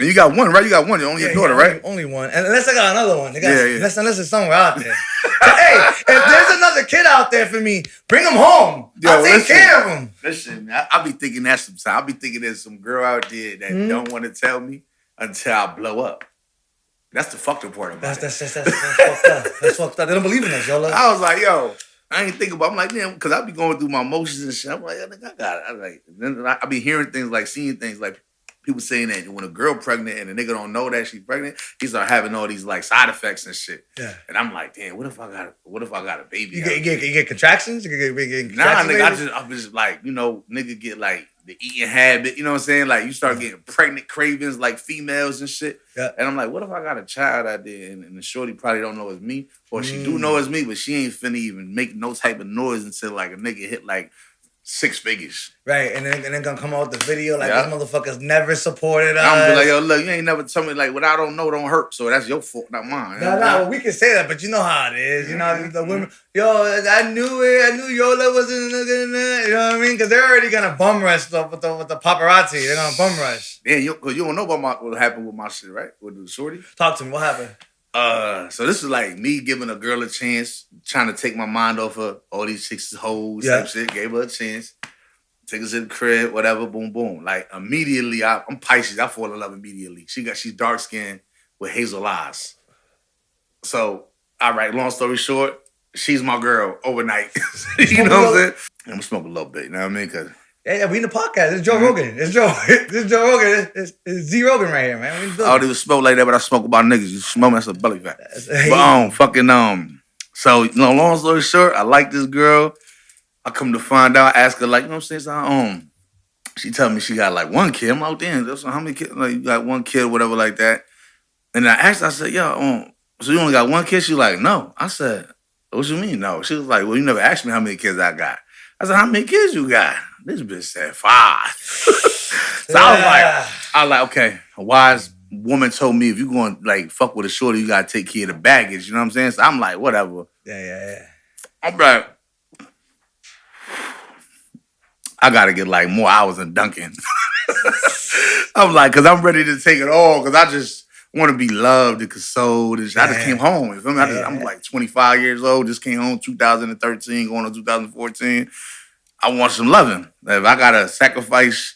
You got one, right? You got one. You only your daughter, right? Only one. And unless I got another one. Unless it's somewhere out there. Hey, if there's another kid out there for me, bring him home. I'll take care of him. Listen, I'll be thinking that sometimes. I'll be thinking there's some girl out there that don't want to tell me until I blow up. That's the fucked up part about it. That's fucked up. That's fucked up. They don't believe in us, Yola. I was like, yo, I ain't thinking about. I'm like, damn, because I be going through my emotions and shit. I'm like, I got it. I'm like, then I be hearing things like, seeing things like people saying that when a girl pregnant and a nigga don't know that she's pregnant, he start having all these like side effects and shit. Yeah. And I'm like, damn, what if I got a baby? You get contractions? You get contractions? Nah, nigga, I'm just like, nigga get like the eating habit, you know what I'm saying? Like you start getting pregnant cravings like females and shit. Yeah. And I'm like, what if I got a child out there and the shorty probably don't know it's me? Or she do know it's me, but she ain't finna even make no type of noise until like a nigga hit like 6 figures. Right, and then gonna come out with the video like, these motherfuckers never supported us. I'm be like, yo, look, you ain't never told me, like, what I don't know don't hurt, so that's your fault, not mine. No, we can say that, but you know how it is. You know, the women, yo, I knew it. I knew Yola wasn't gonna, you know what I mean? Because they're already gonna bum rush stuff with the paparazzi. They're gonna bum rush. Yeah, because you don't know about what happened with my shit, right? With the shorty? Talk to me, what happened? So this is like me giving a girl a chance, trying to take my mind off of all these chicks' hoes type shit. Gave her a chance. Take us to the crib, whatever, boom, boom. Like immediately, I'm Pisces. I fall in love immediately. She's dark skinned with hazel eyes. So, all right, long story short, she's my girl overnight. You know what I'm saying? I'm gonna smoke a little bit, you know what I mean? Cause yeah, we in the podcast. It's Joe Rogan. It's Joe Rogan. It's Z Rogan right here, man. I don't even smoke like that, but I smoke about niggas. You smoke, that's a belly fat. But so long story short, I like this girl. I come to find out, ask her, like, you know what I'm saying? She tell me she got like one kid. I'm like, damn, how many kids? Like, you got one kid, whatever, like that. And I asked her, I said, yo, so you only got one kid? She like, no. I said, what you mean, no? She was like, well, you never asked me how many kids I got. I said, how many kids you got? This bitch said 5. So I was like, okay, a wise woman told me if you going to like fuck with a shorty, you got to take care of the baggage. You know what I'm saying? So I'm like, whatever. Yeah. I'm like, I got to get like more hours in Duncan. I'm like, because I'm ready to take it all because I just want to be loved and consoled. And I just came home. You feel me? I'm like 25 years old, just came home 2013, going on 2014. I want some loving. If I got to sacrifice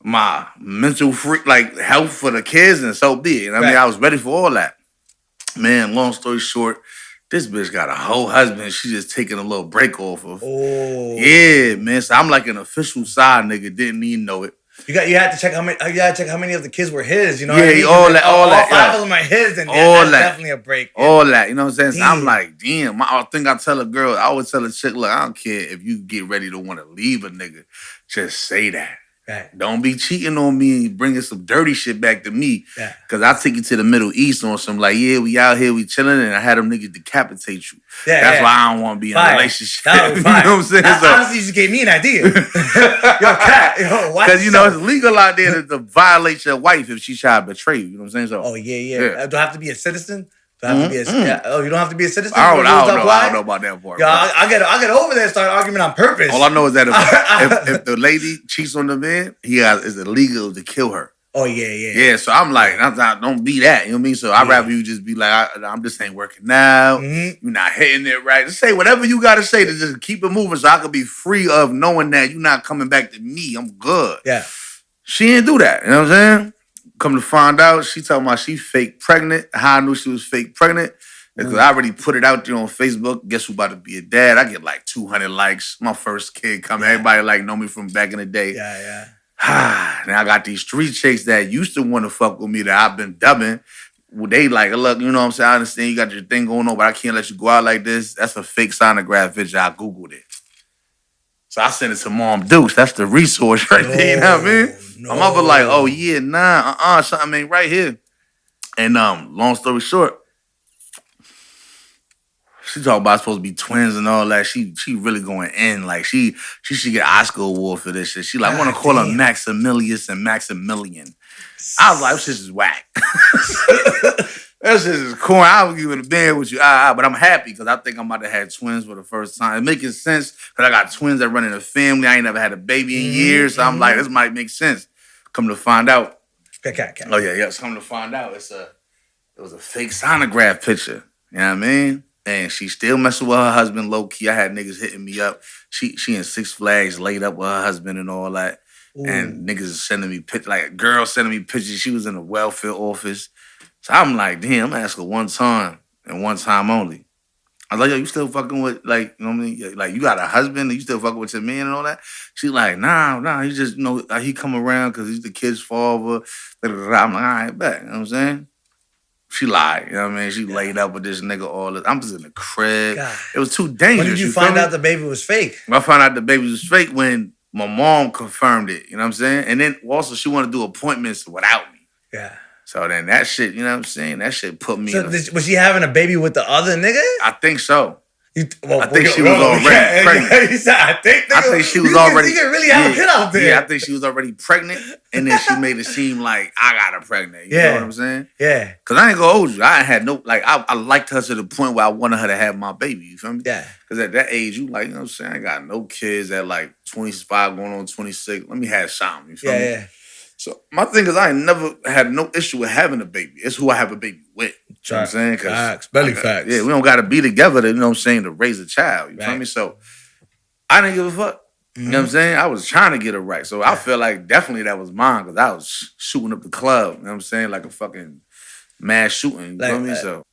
my mental health for the kids, and so be it. You know what I mean? I was ready for all that. Man, long story short, this bitch got a whole husband. She just taking a little break off of. Oh. Yeah, man. So I'm like an official side nigga. Didn't even know it. You had to check how many. You got to check how many of the kids were his. You know, yeah, what I mean? all that. 5 of them are his, and that's definitely a break. All that, you know what I'm saying? So I'm like, damn. I think I tell a girl, I always tell a chick, look, I don't care if you get ready to want to leave a nigga, just say that. Right. Don't be cheating on me and bringing some dirty shit back to me. Yeah. Because I take you to the Middle East on some like, yeah, we out here, we chilling, and I had them niggas decapitate you. Yeah, that's why I don't want to be in a relationship. That was fire. You know what I'm saying? Honestly, you just gave me an idea. Because, it's legal out there to violate your wife if she try to betray you. You know what I'm saying? So, oh, yeah. Do I have to be a citizen? You don't have to be a citizen? I don't know about that part. Yo, I get over there and start arguing on purpose. All I know is that if the lady cheats on the man, it's illegal to kill her. Oh, yeah. Yeah, so I'm like, don't be that. You know what I mean? So I'd rather you just be like, I'm just ain't working now. Mm-hmm. You're not hitting it right. Just say whatever you got to say to just keep it moving so I can be free of knowing that you're not coming back to me. I'm good. Yeah. She didn't do that. You know what I'm saying? Come to find out, she talking about she fake pregnant. How I knew she was fake pregnant? Because I already put it out there on Facebook. Guess who about to be a dad? I get like 200 likes. My first kid coming. Yeah. Everybody know me from back in the day. Yeah. Now I got these street chicks that used to want to fuck with me that I've been dubbing. Well, they like, look, you know what I'm saying? I understand you got your thing going on, but I can't let you go out like this. That's a fake sonograph video. I Googled it. So I sent it to Mom Dukes. That's the resource right there, you know what I mean? My mother like, oh yeah, nah, something ain't right here. And long story short, she talking about supposed to be twins and all that. She really going in. Like she should get an Oscar award for this shit. She like, I want to call her Maximilius and Maximilian. I was like, this shit is whack. That shit is corny. I would give it a band with you. But I'm happy because I think I'm about to have twins for the first time. It's making sense because I got twins that run in a family. I ain't never had a baby in years. So I'm like, this might make sense. Come to find out, Okay. Oh yeah. It's come to find out, it was a fake sonograph picture. You know what I mean? And she still messing with her husband low key. I had niggas hitting me up. She in Six Flags laid up with her husband and all that. Ooh. And niggas is sending me pictures, like a girl sending me pictures. She was in a welfare office. So I'm like, damn, I'm gonna ask her one time and one time only. I was like, yo, you still fucking with, like, you know what I mean? Like, you got a husband and you still fucking with your man and all that? She's like, nah, he just, he come around because he's the kid's father. I'm like, all right, bet. You know what I'm saying? She lied, you know what I mean? She laid up with this nigga all this. I'm just in the crib. God. It was too dangerous. When did you find out the baby was fake? I found out the baby was fake when my mom confirmed it, you know what I'm saying? And then also she wanted to do appointments without me. Yeah. So then that shit, you know what I'm saying? That shit put me in was she having a baby with the other nigga? I think so. I think she was already pregnant. He said, I think she was already. You can really have a kid out there. Yeah, I think she was already pregnant, and then she made it seem like I got her pregnant. You know what I'm saying? Yeah. Because I ain't gonna hold you. I had no, like, I liked her to the point where I wanted her to have my baby. You feel me? Yeah. Because at that age, you like, you know what I'm saying? I got no kids at like 25 going on 26. Let me have something. You feel me? Yeah. So my thing is I ain't never had no issue with having a baby. It's who I have a baby with. You know what I'm saying? Facts. Belly facts. Yeah, we don't got to be together to, you know what I'm saying, to raise a child. You feel me? So I didn't give a fuck. You know what I'm saying? I was trying to get it right. So I feel like definitely that was mine because I was shooting up the club. You know what I'm saying? Like a fucking mass shooting. You feel me? So,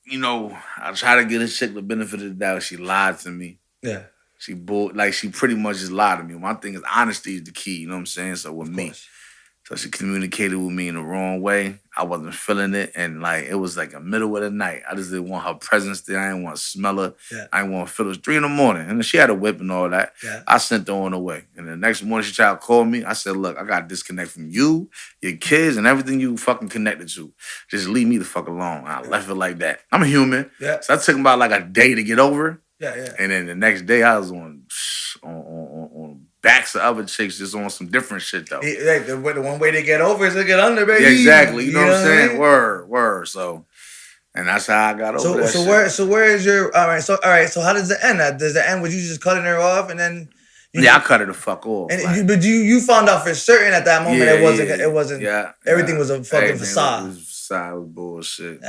I try to get a chick the benefit of the doubt. She lied to me. Yeah. She pretty much just lied to me. My thing is honesty is the key. You know what I'm saying? So with me. So she communicated with me in the wrong way. I wasn't feeling it. And like, it was like the middle of the night. I just didn't want her presence there. I didn't want to smell her. Yeah. I didn't want to feel her. It was 3 a.m. And she had a whip and all that. Yeah. I sent her on the way. And the next morning she tried to call me. I said, look, I got to disconnect from you, your kids, and everything you fucking connected to. Just leave me the fuck alone. I left it like that. I'm a human. Yeah. So I took about like a day to get over. Yeah. And then the next day I was on backs of other chicks just on some different shit though. Like the one way to get over is to get under, baby. Yeah, exactly. You know what I'm saying? Word. So, and that's how I got over that shit. So where is your all right? So how does it end? Does it end with you just cutting her off and then? I cut her the fuck off. And but you found out for certain at that moment it wasn't. Yeah. Everything was a fucking facade. It was facade. It was bullshit.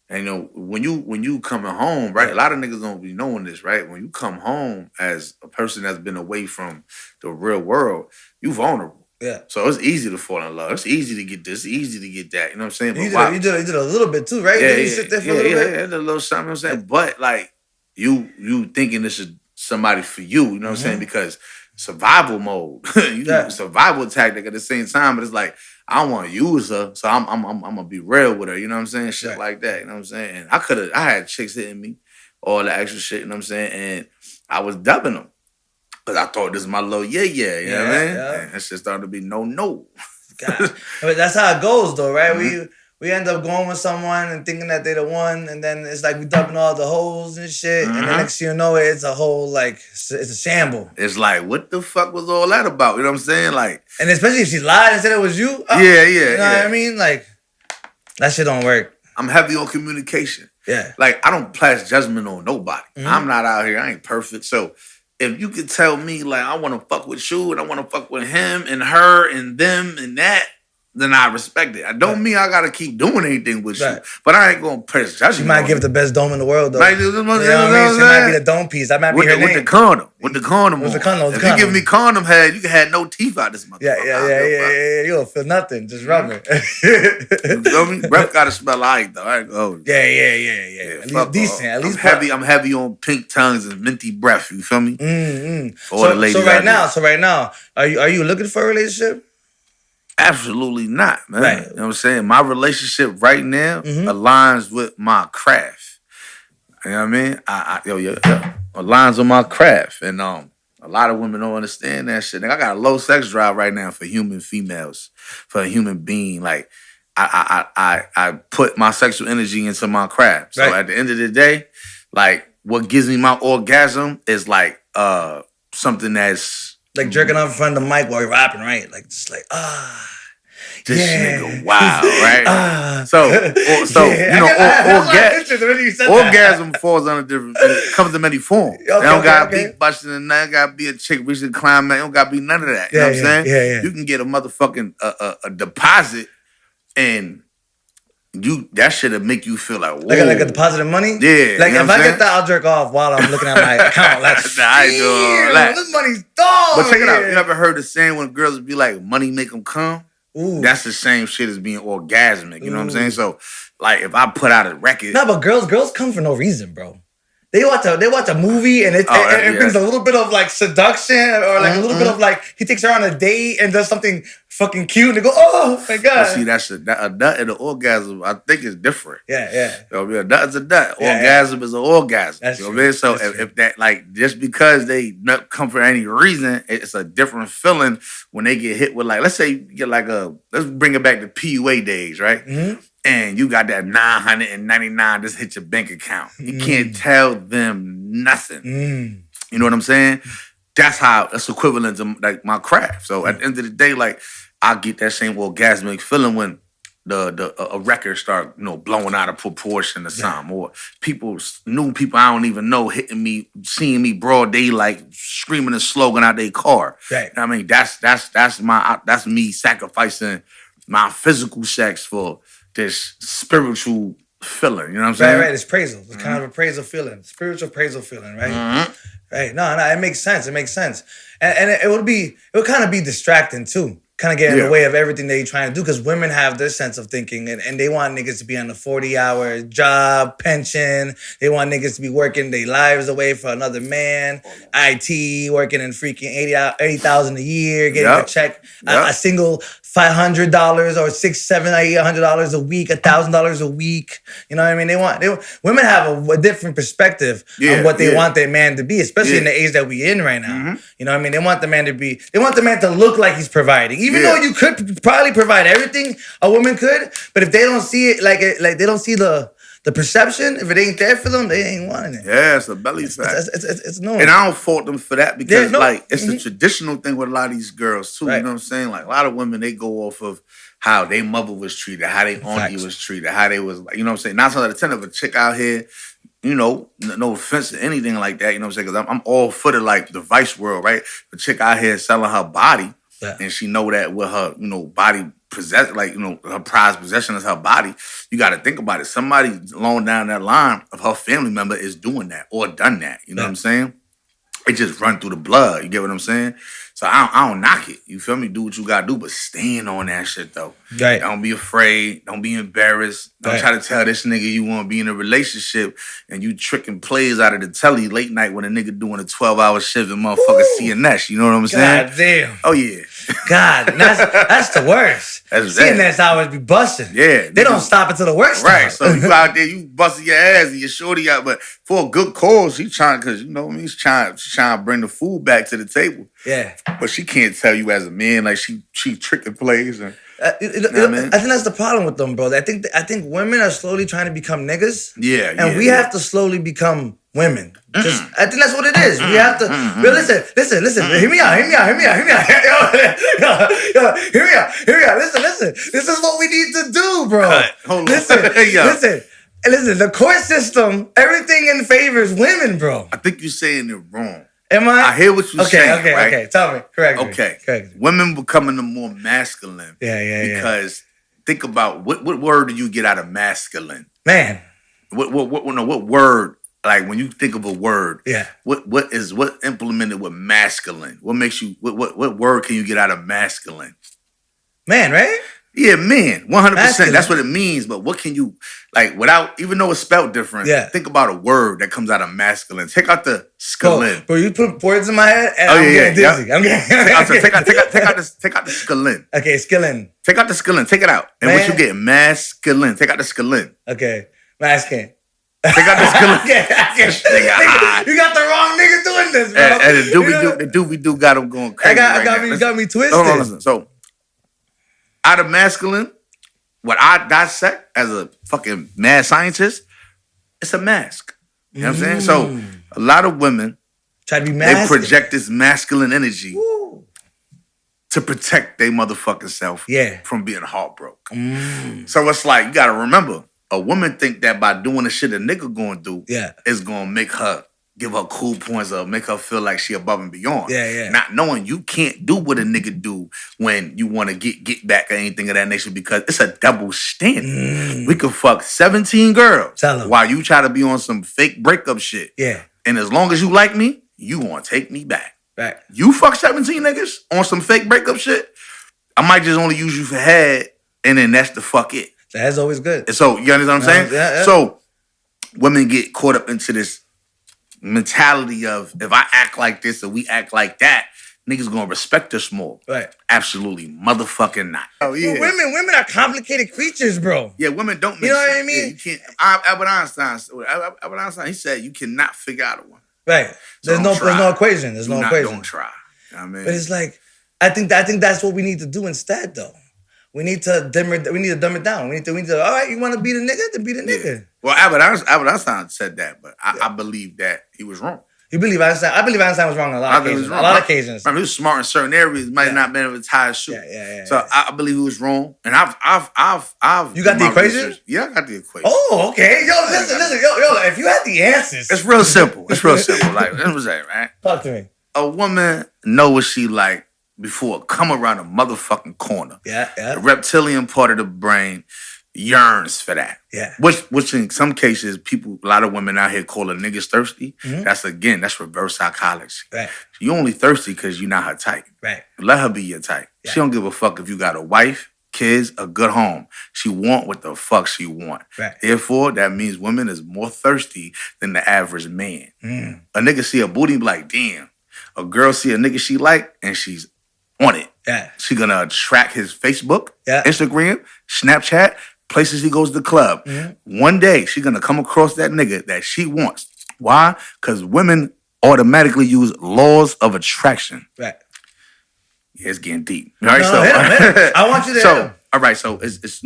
And when you coming home, right? A lot of niggas don't be knowing this, right? When you come home as a person that's been away from the real world, you vulnerable. Yeah. So it's easy to fall in love. It's easy to get this, easy to get that. You know what I'm saying? You did a little bit too, right? Yeah, you sit there for a little bit. Yeah, a little something. You know what I'm saying? But like you thinking this is somebody for you, you know what I'm saying? Because survival mode. Survival tactic at the same time, but it's like I want to use her, so I'm gonna be real with her. You know what I'm saying? Shit like that. You know what I'm saying? And I had chicks hitting me, all the extra shit. You know what I'm saying? And I was dubbing them because I thought this is my little You know what I mean? Yeah. And that shit started to be no. God. But that's how it goes, though, right? Mm-hmm. We end up going with someone and thinking that they're the one, and then it's like we dumping all the hoes and shit, and the next thing you know, it's a whole, like, it's a shamble. It's like, what the fuck was all that about? You know what I'm saying? Like, and especially if she lied and said it was you. You know what I mean? Like, that shit don't work. I'm heavy on communication. Yeah. Like, I don't pass judgment on nobody. Mm-hmm. I'm not out here. I ain't perfect. So if you could tell me, like, I want to fuck with you and I want to fuck with him and her and them and that, then I respect it. I don't mean I gotta keep doing anything with you, but I ain't gonna press judgment. She might give the best dome in the world, though. Like, you know what I mean? She might be the dome piece. That might be her name. With the condom. If you give me condom head, you can have no teeth out this motherfucker. Yeah. You don't feel nothing. Just rub it. You feel me? Breath gotta smell like though. I ain't gonna hold you. Yeah. At least decent. At least I'm heavy on pink tongues and minty breath. You feel me? So right now, are you looking for a relationship? Absolutely not, man. Right. You know what I'm saying? My relationship right now aligns with my craft. You know what I mean? Aligns with my craft. And a lot of women don't understand that shit. I got a low sex drive right now for human females, for a human being. Like, I put my sexual energy into my craft. So at the end of the day, like, what gives me my orgasm is like something that's like jerking off in front of the mic while you're rapping, right? Like, just like, this nigga wild, right? Orgasm falls under different, it comes in many forms. It don't gotta be busting and nothing, gotta be a chick reaching the climax, it don't gotta be none of that. You know what I'm saying? You can get a motherfucking a deposit and that shit'll make you feel like, whoa. Like a deposit of money? Yeah. Like, you know if what I'm I saying? get that, I'll jerk off while I'm looking at my account. Like, Nah, I ain't doing all that. this money's dog. But check it out. You ever heard the saying when girls be like, money make them come? Ooh. That's the same shit as being orgasmic. You know what I'm saying? Ooh. So, like, if I put out a record. No, but girls come for no reason, bro. They watch a movie and it brings a little bit of like seduction or like a little bit of like he takes her on a date and does something fucking cute and they go, oh my god. But see, that's a nut and an orgasm. I think it's different. Yeah. You know what I mean? A nut is a nut. Yeah, Orgasm is an orgasm. That's you know true. what I mean? So That's if that like just because they not come for any reason, it's a different feeling when they get hit with like, let's say you get like let's bring it back to PUA days, right? Mm-hmm. And you got that $999 just hit your bank account. You can't tell them nothing. You know what I'm saying? That's equivalent to like my craft. So at the end of the day, like I get that same orgasmic feeling when a record start blowing out of proportion or something, or new people I don't even know hitting me, seeing me broad daylight, screaming a slogan out their car. Right. I mean that's me sacrificing my physical sex for this spiritual feeling. You know what I'm saying? Right. It's appraisal. It's kind of appraisal feeling, spiritual appraisal feeling, right? Right. No, it makes sense. It makes sense, and it would kind of be distracting too. Kind of get in the way of everything that you're trying to do because women have their sense of thinking and they want niggas to be on a 40-hour job, pension. They want niggas to be working their lives away for another man, IT, working in freaking $80,000 a year, getting a check, a single $500 or $600-$800 a week, $1,000 a week. You know what I mean? Women have a different perspective on what they want their man to be, especially in the age that we in right now. You know what I mean? They want the man to look like he's providing. Even though you could probably provide everything a woman could, but if they don't see it like they don't see the perception, if it ain't there for them, they ain't wanting it. Yeah, it's a belly fat. It's known. And I don't fault them for that because it's a traditional thing with a lot of these girls too. Right. You know what I'm saying? Like a lot of women, they go off of how their mother was treated, how their auntie was treated, how they was, you know what I'm saying? 9 times out of 10 of a chick out here, no offense to anything like that, you know what I'm saying? Because I'm all for the like the vice world, right? The chick out here selling her body. Yeah. And she know that with her, body possess, like, her prized possession is her body. You got to think about it. Somebody along down that line of her family member is doing that or done that. You know what I'm saying? It just run through the blood. You get what I'm saying? So I don't knock it. You feel me? Do what you got to do, but stand on that shit, though. Right. Don't be afraid. Don't be embarrassed. Don't try to tell this nigga you want to be in a relationship and you tricking plays out of the telly late night when a nigga doing a 12-hour shift and motherfucker CNS. You know what I'm saying? God damn. Oh, yeah. God, that's the worst. CNS hours be busting. Yeah. They don't stop until the worst. Right. So you out there, you busting your ass and your shorty out, but for a good cause, she trying, because she's trying to bring the food back to the table. Yeah. But she can't tell you as a man, like she tricking plays and I think that's the problem with them, bro. I think women are slowly trying to become niggas. Yeah. And we have to slowly become women. I think that's what it is. We have to. But listen. Hear me out. Hear me out. Listen. This is what we need to do, bro. Hold on. Listen. The court system, everything in favors women, bro. I think you're saying it wrong. Am I? I hear what you're saying. Right? Okay. Tell me. Correct me. Okay. Women becoming the more masculine. Yeah. Because think about what word do you get out of masculine? Man. What word? Like when you think of a word, what implemented with masculine? What makes you what word can you get out of masculine? Man, right? Yeah, man, 100%. That's what it means. But what can you without, even though it's spelled different? Think about a word that comes out of masculine. Take out the skillin. Bro, you put words in my head, and I'm getting dizzy. I'm getting. Take out the skillin. Okay, skillin. Take out the skillin. Take it out. And what you get? Masculine. Take out the skillin. Okay, masculine. Take out the skillin. You got the wrong nigga doing this, bro. And the doobie-doo got him going crazy. Got me twisted. Hold on, listen. So, out of masculine, what I dissect as a fucking mad scientist, it's a mask. You know what I'm saying? So, a lot of women try to be masculine. They project this masculine energy to protect their motherfucking self from being heartbroken. So, it's like, you got to remember, a woman think that by doing the shit a nigga going to do is going to make her give her cool points or make her feel like she above and beyond. Yeah. Not knowing you can't do what a nigga do when you want to get back or anything of that nature because it's a double standard. We could fuck 17 girls while you try to be on some fake breakup shit. Yeah. And as long as you like me, you gonna take me back. Right. You fuck 17 niggas on some fake breakup shit, I might just only use you for head, and then that's the fuck it. That's always good. And so, you understand what I'm saying? Yeah. So, women get caught up into this mentality of if I act like this or we act like that, niggas gonna respect us more. Right. Absolutely motherfucking not. Oh yeah. Well, women are complicated creatures, bro. Yeah, women don't make You know sense. what I mean? Yeah, you can't. Albert Einstein, he said you cannot figure out a woman. Right. There's no equation. There's no equation. Don't try. You know what I mean? But it's like I think that's what we need to do instead, though. We need to dumb it down. We need to. All right, you want to be the nigga? Then be the nigga. Yeah. Well, Albert Einstein said that, but I believe that he was wrong. You believe Einstein? I believe Einstein was wrong on a lot of occasions. A lot of occasions. He was smart in certain areas. Might not been able to tie his shoe. Yeah. So I believe he was wrong. And I've. You got the equation? Research. Yeah, I got the equation. Oh, okay. Yo, listen. Yo. If you had the answers, it's real simple. Like it was that, right? Talk to me. A woman know what she like before it come around a motherfucking corner. Yeah. The reptilian part of the brain yearns for that. Yeah. Which in some cases, a lot of women out here call a niggas thirsty. Mm-hmm. That's reverse psychology. Right. You only thirsty because you're not her type. Right. Let her be your type. Yeah. She don't give a fuck if you got a wife, kids, a good home. She want what the fuck she want. Right. Therefore, that means women is more thirsty than the average man. A nigga see a booty and be like, damn. A girl see a nigga she like and she's on it. Yeah. She gonna track his Facebook, yeah. Instagram, Snapchat, places he goes to the club. Mm-hmm. One day, she gonna come across that nigga that she wants. Why? Because women automatically use laws of attraction. Right. Yeah, it's getting deep. All right, I want you to all right, so it's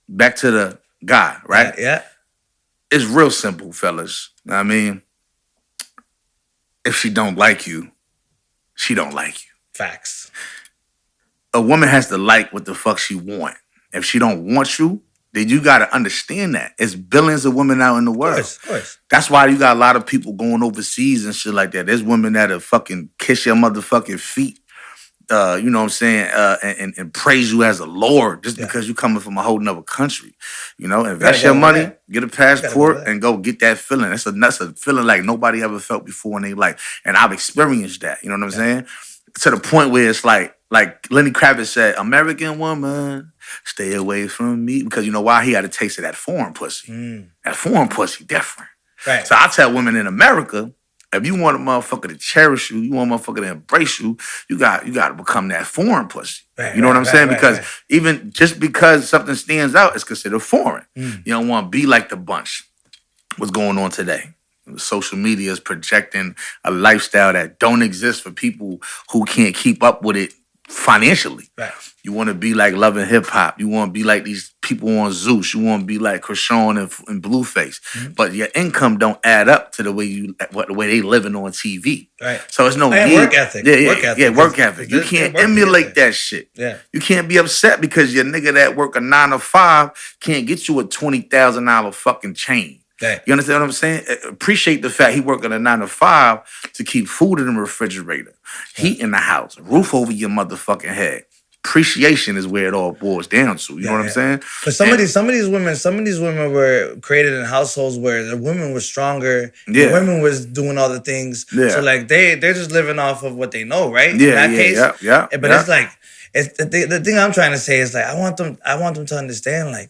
back to the guy, right? Yeah. It's real simple, fellas. I mean, if she don't like you, she don't like you. Facts. A woman has to like what the fuck she want. If she don't want you, then you got to understand that. It's billions of women out in the world. Of course. That's why you got a lot of people going overseas and shit like that. There's women that'll fucking kiss your motherfucking feet, you know what I'm saying, and praise you as a lord just because you coming from a whole nother country. You know, invest your money, get a passport, and go get that feeling. That's a feeling like nobody ever felt before in their life. And I've experienced that. You know what I'm saying? To the point where it's like Lenny Kravitz said, American woman, stay away from me. Because you know why? He had a taste of that foreign pussy. That foreign pussy different. Right. So I tell women in America, if you want a motherfucker to cherish you, you want a motherfucker to embrace you, you got to become that foreign pussy. Right, you know what I'm saying? Because right. even just because something stands out, it's considered foreign. You don't want to be like the bunch. What's going on today? Social media is projecting a lifestyle that don't exist for people who can't keep up with it financially. Right. You want to be like Love and Hip Hop. You want to be like these people on Zeus. You want to be like Krishan and Blueface. But your income don't add up to the way they living on TV. Right. So it's no need. Work ethic. Work ethic. You can't emulate that shit. Yeah. You can't be upset because your nigga that work a 9 to 5 can't get you a $20,000 fucking chain. Right. You understand what I'm saying? Appreciate the fact he working a 9 to 5 to keep food in the refrigerator, heat in the house, roof over your motherfucking head. Appreciation is where it all boils down to. You know what I'm saying? But some of these women were created in households where the women were stronger. Yeah. The women was doing all the things. Yeah. So like they're just living off of what they know, right? Yeah. In that case. Yeah. But it's like the thing I'm trying to say is like I want them to understand like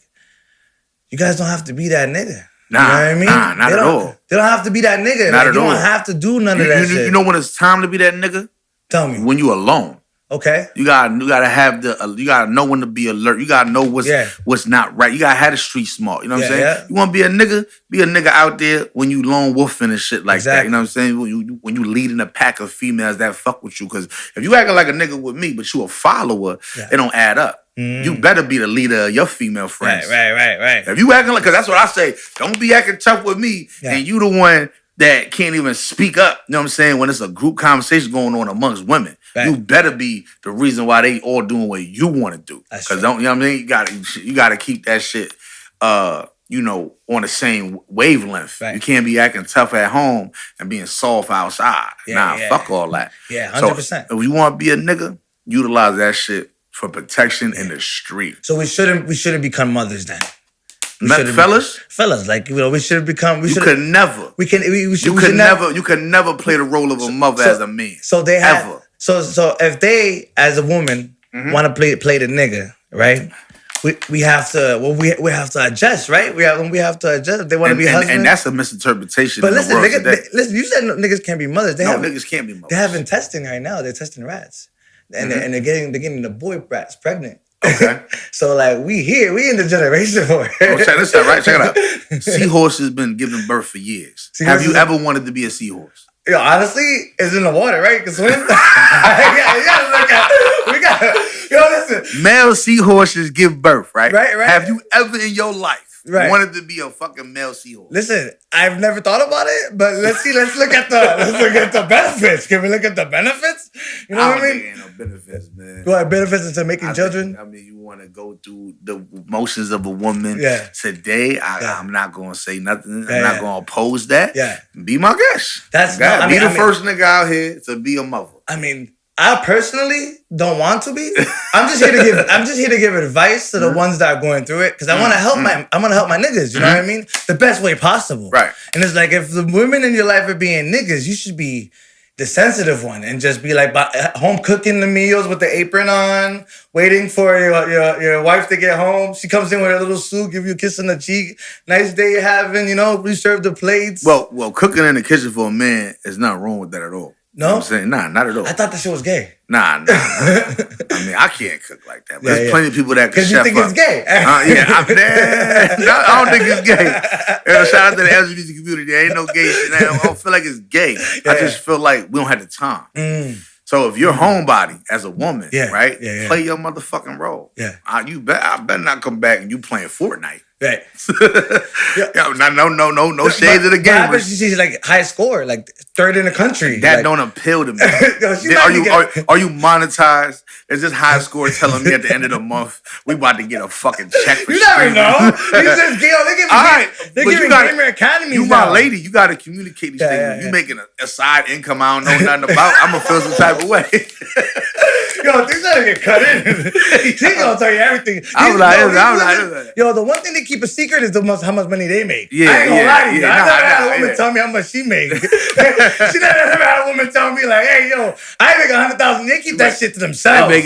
you guys don't have to be that nigga. Nah, you know what I mean? Nah, not at all. They don't have to be that nigga. Not like, at you all. don't have to do none of that shit. You know when it's time to be that nigga? Tell me. When you alone. Okay. You gotta have you gotta know when to be alert. You gotta know what's not right. You gotta have the street smart. You know what I'm saying? Yeah. You wanna be a nigga out there when you lone wolfing and shit like that. You know what I'm saying? When you leading a pack of females that fuck with you. Cause if you acting like a nigga with me, but you a follower, it don't add up. You better be the leader of your female friends. Right. If you acting like, cause that's what I say, don't be acting tough with me and you the one that can't even speak up, you know what I'm saying, when it's a group conversation going on amongst women. Right. You better be the reason why they all doing what you want to do. Because don't, you know what I mean? You gotta keep that shit on the same wavelength. Right. You can't be acting tough at home and being soft outside. Fuck all that. Yeah, 100%. So if you want to be a nigga, utilize that shit for protection in the street. So we shouldn't become mothers then. Fellas, like we should have become. You could never play the role of a mother as a man. So they have. Ever. So if they, as a woman, want to play the nigga, right? We have to. Well, we have to adjust, right? We have to adjust. They want to be husbands, and that's a misinterpretation. But listen, listen. You said niggas can't be mothers. Niggas can't be mothers. They're having testing right now. They're testing rats, and they're getting the boy rats pregnant. Okay. So like we in the generation for it. Check this out, right? Check it out. Seahorses been giving birth for years. Have you ever wanted to be a seahorse? Yo, honestly, it's in the water, right? Cause swim. Listen. Male seahorses give birth, right? Right. Have you ever in your life wanted to be a fucking male seahorse? Listen, I've never thought about it, but let's look at the benefits. Can we look at the benefits? You know what I mean? Ain't no benefits, man. What benefits into making children? You want to go through the motions of a woman. Yeah. Today, I'm not going to say nothing. I'm not going to oppose that. Yeah. Be my guest. Be the first nigga out here to be a mother. I mean, I personally don't want to be. I'm just here to give advice to the ones that are going through it because I want to help my niggas. You know what I mean? The best way possible. Right. And it's like if the women in your life are being niggas, you should be the sensitive one and just be like home cooking the meals with the apron on, waiting for your wife to get home. She comes in with a little soup, give you a kiss on the cheek. Nice day you're having, we serve the plates. Well, cooking in the kitchen for a man is not wrong with that at all. No? You know what I'm saying? Nah, not at all. I thought that shit was gay. Nah. I mean, I can't cook like that. But there's plenty of people that can chef up. Because you think it's gay. I don't think it's gay. Shout out to the LGBT community. There ain't no gay shit. I don't feel like it's gay. Yeah. I just feel like we don't have the time. So if you're homebody as a woman, right? Yeah. Play your motherfucking role. Yeah. I better not come back and you playing Fortnite. Right. No shades of the game. But she's like high score, like third in the country. That don't appeal to me. Are you monetized? Is this high score telling me at the end of the month we about to get a fucking check for you streaming? never know. They're giving Gamer Academy. You my lady. You got to communicate these things. You making a side income I don't know nothing about. I'm gonna feel some type of way. Yo, things gotta get cut in. She's gonna tell you everything. I'm like, yo, the one thing they keep a secret is how much money they make. Yeah, I ain't gonna lie to you. I never had a woman yeah. tell me how much she make. She never had a woman tell me like, hey, yo, I make 100,000. They keep that shit to themselves. I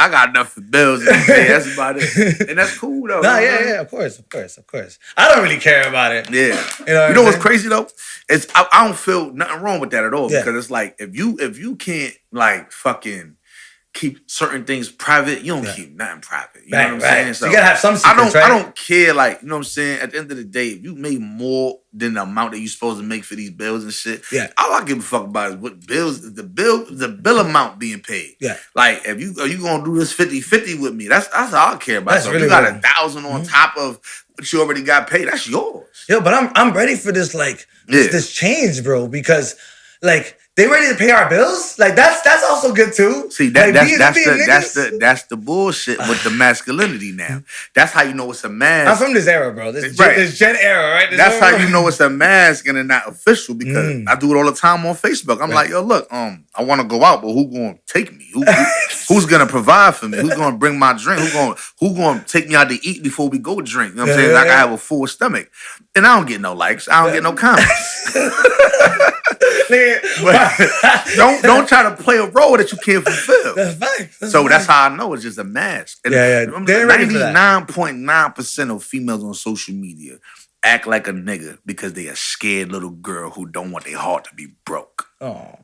got enough for bills. That's about it, and that's cool though. Nah, yeah, of course. I don't really care about it. Yeah, you know what's crazy though? It's I don't feel nothing wrong with that at all because it's like if you can't like fucking keep certain things private, you don't keep nothing private. You know what I'm saying? So you gotta have some secrets, I don't care, like, you know what I'm saying? At the end of the day, if you make more than the amount that you're supposed to make for these bills and shit, all I give a fuck about is what bills, the bill amount being paid. Yeah. Like, if you gonna do this 50-50 with me, that's all I care about. That's so really if you got 1,000 on top of what you already got paid, that's yours. Yo, but I'm ready for this, like, this change, bro, because, like, they ready to pay our bills? Like that's also good too. See like, that's the bullshit with the masculinity now. That's how you know it's a mask. I'm from this era, bro. This Gen era, right? That's how you know it's a mask and not official because I do it all the time on Facebook. I'm like, yo, look, I want to go out, but who gonna take me? Who's gonna provide for me? Who's gonna bring my drink? Who gonna take me out to eat before we go drink? You know what I'm saying? Like I have a full stomach, and I don't get no likes. I don't get no comments. don't try to play a role that you can't fulfill. That's facts. That's how I know it's just a mask. And 99.9% of females on social media act like a nigga because they a scared little girl who don't want their heart to be broke. Oh.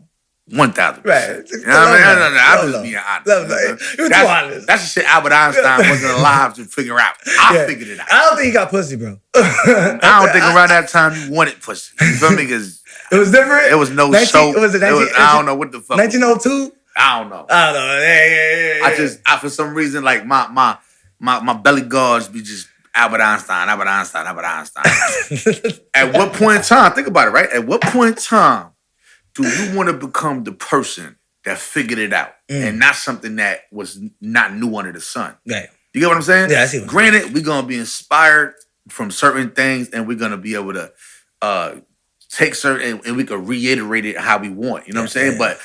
1,000%. Right. You know what I mean? I'm just being honest. You're too honest. That's the shit Albert Einstein wasn't alive to figure out. I figured it out. I don't think he got pussy, bro. I don't think around that time you wanted pussy. You feel me? Because it was different. It was no soap. I don't know what the fuck. 1902? I don't know. Yeah. I for some reason, like my belly guards be just Albert Einstein. At what point in time, think about it, right? At what point in time do you want to become the person that figured it out and not something that was not new under the sun? Right. You get what I'm saying? Yeah, I see. Granted, we're gonna be inspired from certain things, and we're gonna be able to take certain and we can reiterate it how we want. You know what I'm saying? But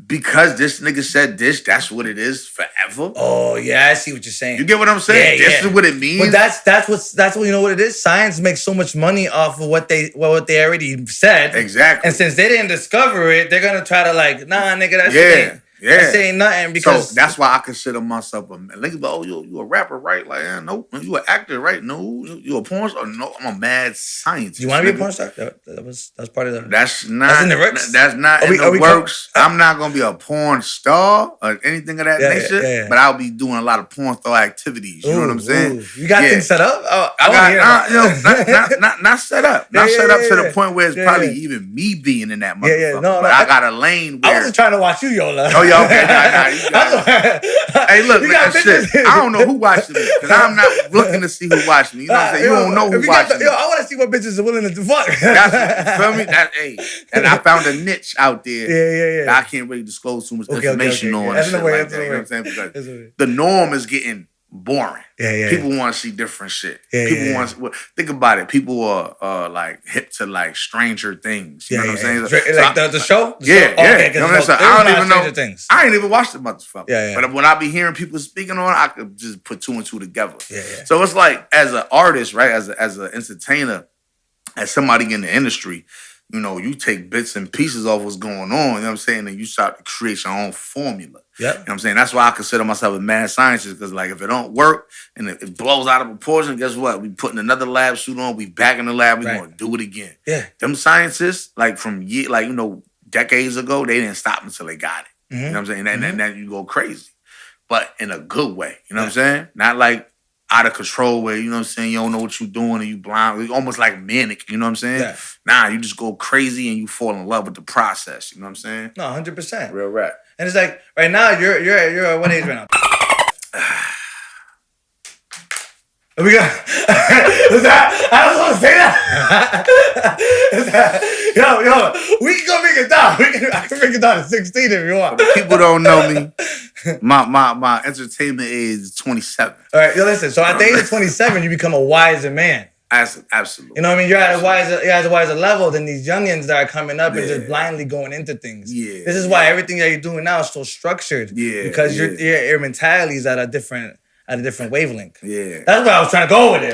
because this nigga said this, that's what it is forever. Oh yeah, I see what you're saying. You get what I'm saying? This is what it means. But that's what you know what it is. Science makes so much money off of what they already said. Exactly. And since they didn't discover it, they're gonna try to like, nah, nigga, that shit ain't. That shit ain't nothing because so that's why I consider myself a nigga. Oh, you a rapper, right? Like, nope. You an actor, right? No. You a porn star? No. I'm a mad scientist. You want to be a porn star? That's part of the. That's not in the works. That's not in the works. I'm not gonna be a porn star or anything of that nature. But I'll be doing a lot of porn star activities. You know what I'm saying? You got things set up? Not set up. Not set up to the point where it's probably even me being in that motherfucker. But I got a lane where I was just trying to watch you, Yola. Oh, yeah, okay. Hey, look, man, shit. I don't know who watching me because I'm not looking to see who watched me. You know what I'm saying? You don't know who watching me. I want to see what bitches are willing to fuck. You feel me? And I found a niche out there. Yeah. That I can't really disclose too much information on. That's shit like that, you know what I'm saying? Because the norm is getting boring. People want to see different shit. People want to think about it. People are like hip to like Stranger Things. You know what I'm saying? Like the show? Yeah. You know what I'm saying? I don't even know. Things. I ain't even watched the motherfucker. But when I be hearing people speaking on it, I could just put two and two together. So it's like as an artist, right? As an entertainer, as somebody in the industry, you know, you take bits and pieces of what's going on, you know what I'm saying? And you start to create your own formula. You know what I'm saying? That's why I consider myself a mad scientist, because like if it don't work and it blows out of proportion, guess what? We putting another lab suit on, we back in the lab, we gonna do it again. Them scientists, like from decades ago, they didn't stop until they got it. You know what I'm saying? And then you go crazy. But in a good way. You know what I'm saying? Not like out of control where, you know what I'm saying, you don't know what you're doing and you blind. It's almost like manic, you know what I'm saying? Nah, you just go crazy and you fall in love with the process, you know what I'm saying? No, 100%. Real rap. And it's like, right now, you're at what age right now? We got. I don't want to say that. Yo, we can go make it down. I can make it down to 16 if you want. People don't know me. My entertainment age is 27. All right, listen. So at the age of 27, you become a wiser man. Absolutely. You know what I mean? You're at a wiser level than these youngins that are coming up and just blindly going into things. This is why everything that you're doing now is so structured. Because your mentality is at a different wavelength. That's where I was trying to go with it.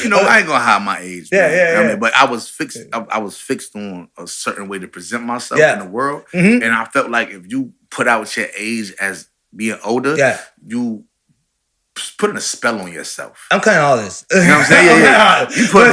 You know, I ain't gonna hide my age. I mean, but I was fixed. I was fixed on a certain way to present myself in the world, and I felt like if you put out your age as being older, you putting a spell on yourself. I'm cutting all this. You know what I'm saying? You put.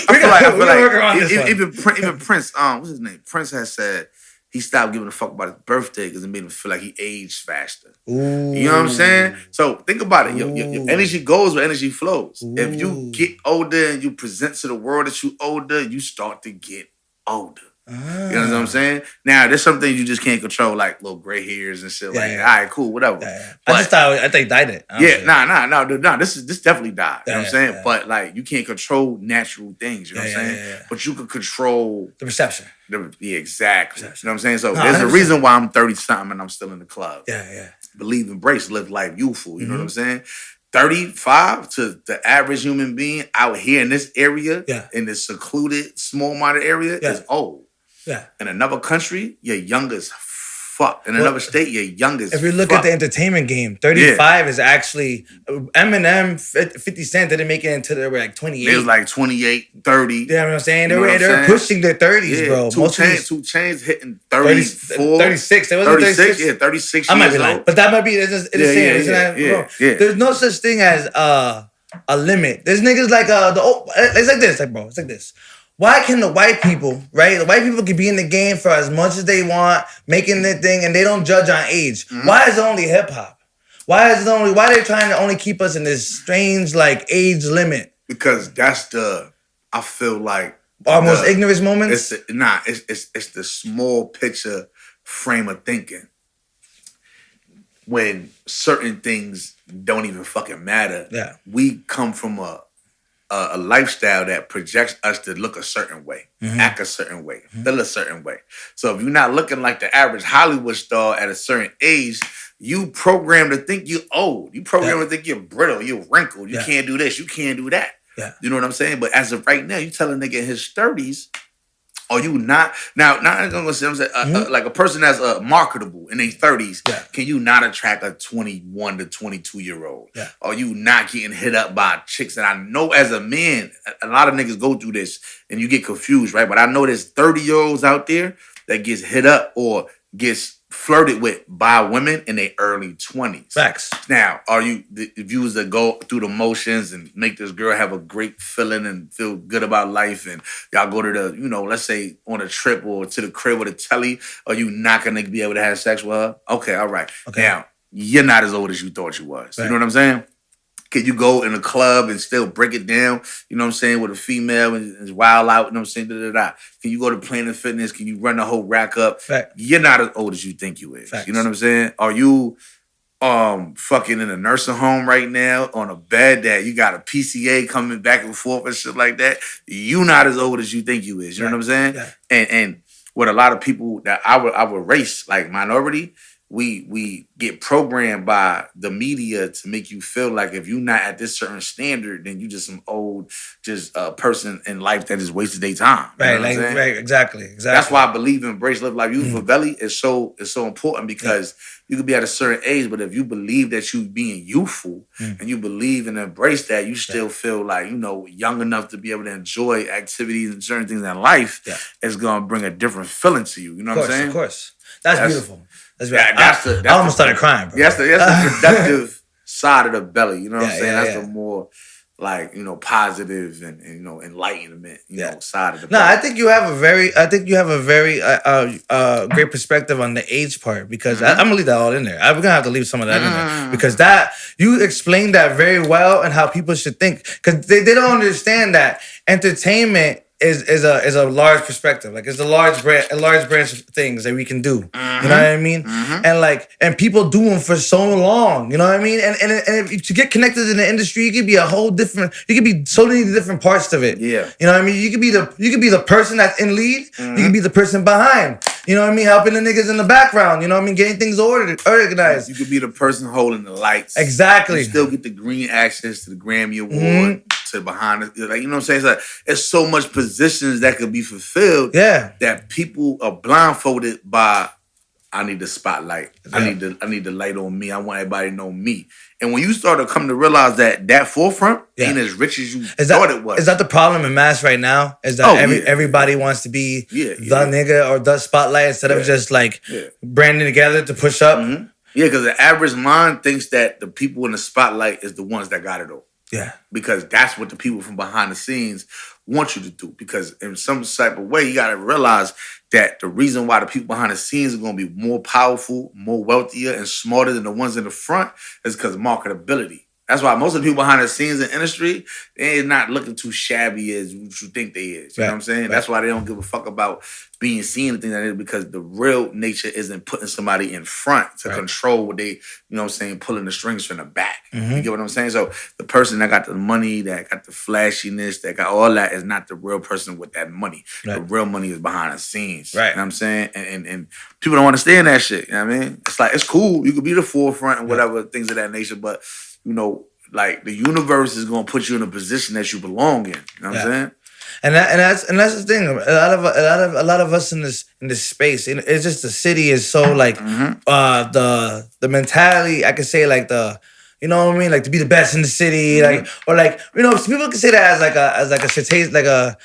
I feel like even Prince. What's his name? Prince has said he stopped giving a fuck about his birthday because it made him feel like he aged faster. Ooh. You know what I'm saying? So think about it. Your energy goes where energy flows. Ooh. If you get older and you present to the world that you older, you start to get older. You know what I'm saying? Now, there's some things you just can't control, like little gray hairs and shit. All right, cool, whatever. But I think died it. No. This definitely died. You know what I'm saying? But like, you can't control natural things. You know what I'm saying? But you can control the perception. Exactly. You know what I'm saying? So there's a reason why I'm 30 something and I'm still in the club. Believe, embrace, live life, youthful. You know what I'm saying? 35 to the average human being out here in this area, in this secluded, small-minded area, is old. In another country, you're young as fuck. In another state, you're young as fuck. If you look at the entertainment game, 35 is actually... Eminem, 50 Cent didn't make it until they were like 28. They was like 28, 30. You know what I'm saying? They were pushing their 30s, bro. 2 Chainz hitting 34. 36. They wasn't 36? Yeah, 36 years I might be old. lying. But that might be... It's the same. There's no such thing as a limit. There's niggas like... It's like this. It's like this. Why can the white people, right? The white people can be in the game for as much as they want, making their thing, and they don't judge on age. Why is it only hip hop? Why are they trying to only keep us in this strange like age limit? Because that's I feel like our most ignorant moments. It's the small picture frame of thinking. When certain things don't even fucking matter. We come from a a lifestyle that projects us to look a certain way, act a certain way, feel a certain way. So if you're not looking like the average Hollywood star at a certain age, you programmed to think you're old. You programmed to think you're brittle, you're wrinkled. You can't do this, you can't do that. Yeah. You know what I'm saying? But as of right now, you tell a nigga in his 30s, are you not now? I'm gonna say, like a person that's marketable in their 30s. Yeah. Can you not attract a 21 to 22-year-old? Yeah. Are you not getting hit up by chicks? And I know as a man, a lot of niggas go through this, and you get confused, right? But I know there's 30-year-olds out there that gets hit up or gets flirted with by women in their early 20s. Facts. Now, if you was to go through the motions and make this girl have a great feeling and feel good about life, and y'all go to the, let's say on a trip or to the crib with a telly, are you not gonna be able to have sex with her? Okay, all right. Okay. Now, you're not as old as you thought you was. Right. You know what I'm saying? Can you go in a club and still break it down, you know what I'm saying, with a female and wild out, you know what I'm saying, da-da-da. Can you go to Planet Fitness? Can you run the whole rack up? Fact. You're not as old as you think you is. Facts. You know what I'm saying? Are you fucking in a nursing home right now on a bed that you got a PCA coming back and forth and shit like that? You not as old as you think you is. You know what I'm saying? Yeah. And with a lot of people that our race, like minority, we get programmed by the media to make you feel like if you're not at this certain standard, then you just some old person in life that just wasted their time. Right, right, exactly. That's why I believe in Embrace Live Life Youthful Belly is so important because you could be at a certain age, but if you believe that you being youthful and you believe and embrace that, you still feel like, young enough to be able to enjoy activities and certain things in life, it's gonna bring a different feeling to you. You know what I'm saying? Of course. That's beautiful. That's right. I almost started crying, bro. That's the productive side of the belly. You know what I'm saying? That's the more like, positive and enlightenment, side of the belly. No, I think you have a very great perspective on the age part because I'm gonna leave that all in there. I'm gonna have to leave some of that in there because that you explained that very well and how people should think because they don't understand that entertainment is a large perspective. Like it's a large branch of things that we can do. You know what I mean? And people do them for so long. You know what I mean? And if to get connected in the industry, you could be you could be so many different parts of it. Yeah. You know what I mean? You could be the person that's in lead. You could be the person behind. You know what I mean? Helping the niggas in the background. You know what I mean? Getting things organized. You could be the person holding the lights. Exactly. You still get the green access to the Grammy Award. To behind it, like, you know what I'm saying? It's like it's so much positions that could be fulfilled. Yeah, that people are blindfolded by. I need the spotlight. Yeah. I need the light on me. I want everybody to know me. And when you start to come to realize that forefront ain't as rich as you thought it was. Is that the problem in mass right now? Is that everybody wants to be the nigga or the spotlight instead of just like branding together to push up? Yeah, because the average mind thinks that the people in the spotlight is the ones that got it all. Yeah. Because that's what the people from behind the scenes want you to do. Because in some type of way, you got to realize that the reason why the people behind the scenes are going to be more powerful, more wealthier, and smarter than the ones in the front is because of marketability. That's why most of the people behind the scenes in the industry, they're not looking too shabby as you think they is. You know what I'm saying? Right. That's why they don't give a fuck about being seen and things like that because the real nature isn't putting somebody in front to control what they, pulling the strings from the back. You get what I'm saying? So the person that got the money, that got the flashiness, that got all that is not the real person with that money. Right. The real money is behind the scenes. Right. You know what I'm saying? And people don't understand that shit. You know what I mean? It's like, it's cool. You could be the forefront and whatever, things of that nature, but like the universe is gonna put you in a position that you belong in. You know what I'm saying? And that's the thing. A lot of us in this space, it's just the city is so like the mentality. I could say like the. You know what I mean? Like to be the best in the city, like or like people can say that as like a shit, like a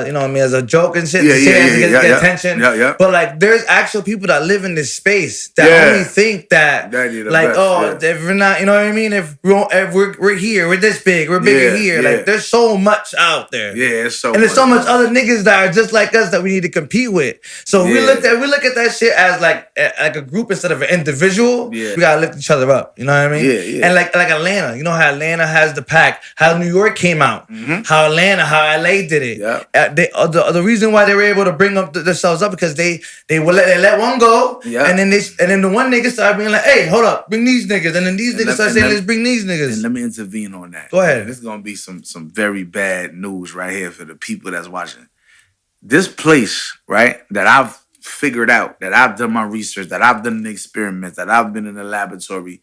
you know what I mean, as a joke and shit. To get attention. Yeah. But like, there's actual people that live in this space that only think that like if we're not, you know what I mean? If we're here, we're this big, we're bigger here. Like there's so much out there. Yeah, it's so. And there's so much other niggas that are just like us that we need to compete with. So we look at that shit as like a group instead of an individual. Yeah. We gotta lift each other up. You know what I mean? Yeah. And like Atlanta. You know how Atlanta has the pack. How New York came out. How LA did it. Yeah. The reason why they were able to bring up themselves up because they let one go. Yeah. And then the one nigga started being like, hey, hold up, bring these niggas. And then these niggas started saying, let's bring these niggas. And let me intervene on that. Go ahead. This is gonna be some very bad news right here for the people that's watching. This place, right, that I've figured out, that I've done my research, that I've done the experiments, that I've been in the laboratory,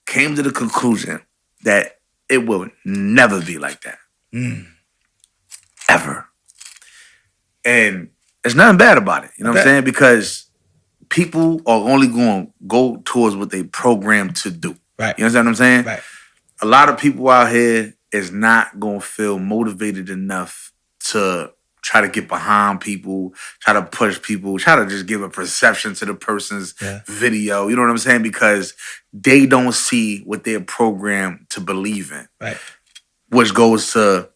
came to the conclusion that it will never be like that. Ever. And there's nothing bad about it. You know what I'm saying? Because people are only going to go towards what they programmed to do. Right. You understand what I'm saying? Right. A lot of people out here is not going to feel motivated enough to try to get behind people, try to push people, try to just give a perception to the person's video. You know what I'm saying? Because they don't see what they're programmed to believe in. Right. Which goes to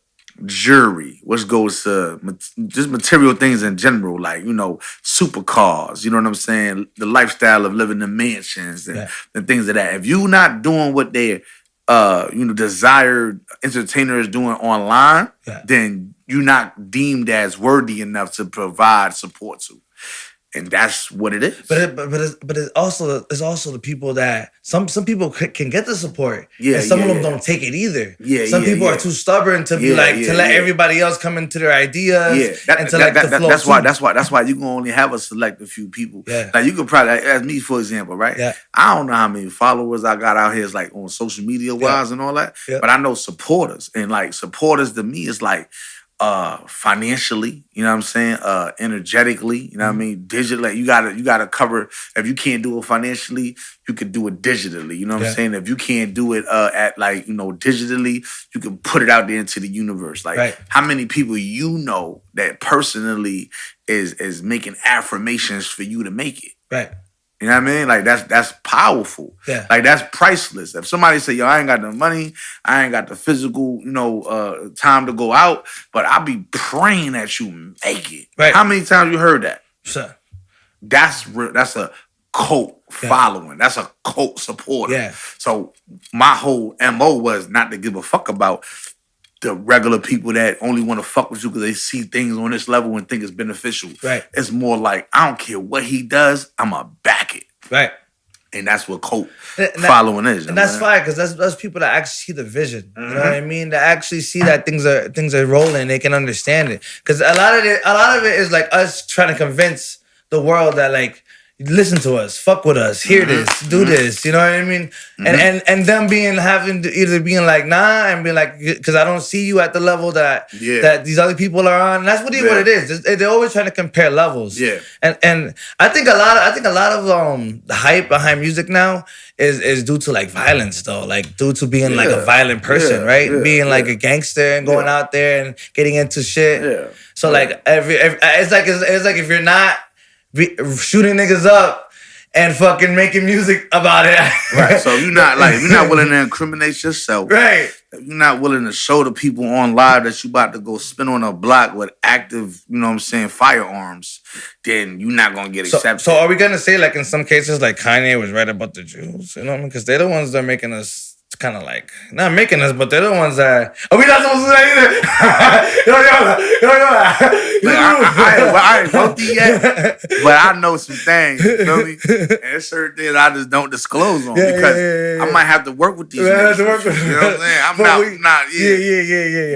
jewelry, which goes to just material things in general, like, you know, supercars, you know what I'm saying? The lifestyle of living in mansions and things of that. If you're not doing what they desired entertainers doing online, then you're not deemed as worthy enough to provide support to. And that's what it is. But it's also the people that some people can get the support. And some of them don't take it either. Some people are too stubborn to be like to let everybody else come into their ideas and to let the flow. That's why you can only have a select few people. Like you could probably, as me for example, right? I don't know how many followers I got out here, is like on social media wise and all that. But I know supporters, and like supporters to me is like financially, you know what I'm saying? Energetically, you know what I mean? Digitally, you gotta cover. If you can't do it financially, you can do it digitally. You know what I'm saying? If you can't do it at like, you know, digitally, you can put it out there into the universe. Like how many people you know that personally is making affirmations for you to make it? Right. You know what I mean? Like that's powerful. Like that's priceless. If somebody say, yo, I ain't got the money, I ain't got the physical, time to go out, but I be praying that you make it. Right. How many times you heard that? Sure. That's a cult following. That's a cult supporter. So my whole MO was not to give a fuck about the regular people that only want to fuck with you because they see things on this level and think it's beneficial. Right. It's more like, I don't care what he does, I'ma back it. Right. And that's what cult following is. And that's fine, because that's people that actually see the vision. You know what I mean? That actually see that things are rolling, they can understand it. Because a lot of it is like us trying to convince the world that like, listen to us, fuck with us, hear this, do this, you know what I mean? And them having to either being like, nah, and be like, because I don't see you at the level that these other people are on. And that's really what it is. They're always trying to compare levels. And I think a lot of the hype behind music now is due to like violence though, like due to being like a violent person, right? Being like a gangster and going out there and getting into shit. So like it's like if you're not shooting niggas up and fucking making music about it. Right. So you're not willing to incriminate yourself. Right. If you're not willing to show the people on live that you about to go spin on a block with active, you know what I'm saying, firearms, then you're not gonna get accepted. So are we gonna say like in some cases like Kanye was right about the Jews? You know what I mean? Because they're the ones that are making us kind of like, not making us, but they're the ones that... Are we not supposed to say either? I ain't wrote these yet, but I know some things, you feel me? And there's certain things I just don't disclose on because I might have to work with these niggas. You know what I'm saying? I'm not.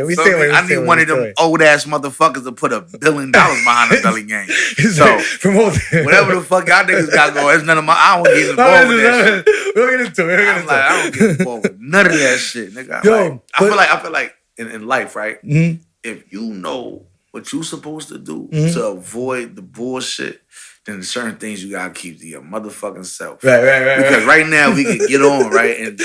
We so I need one of them old-ass motherfuckers to put $1 billion behind the Belly game. So, whatever the fuck y'all niggas got going, it's none of my... I don't get involved with that shit. We'll get into it. I don't get involved with none of that shit, nigga. I feel like in life, right? If you know what you supposed to do to avoid the bullshit, then there's certain things you gotta keep to your motherfucking self. Right. Because right now we can get on, right? And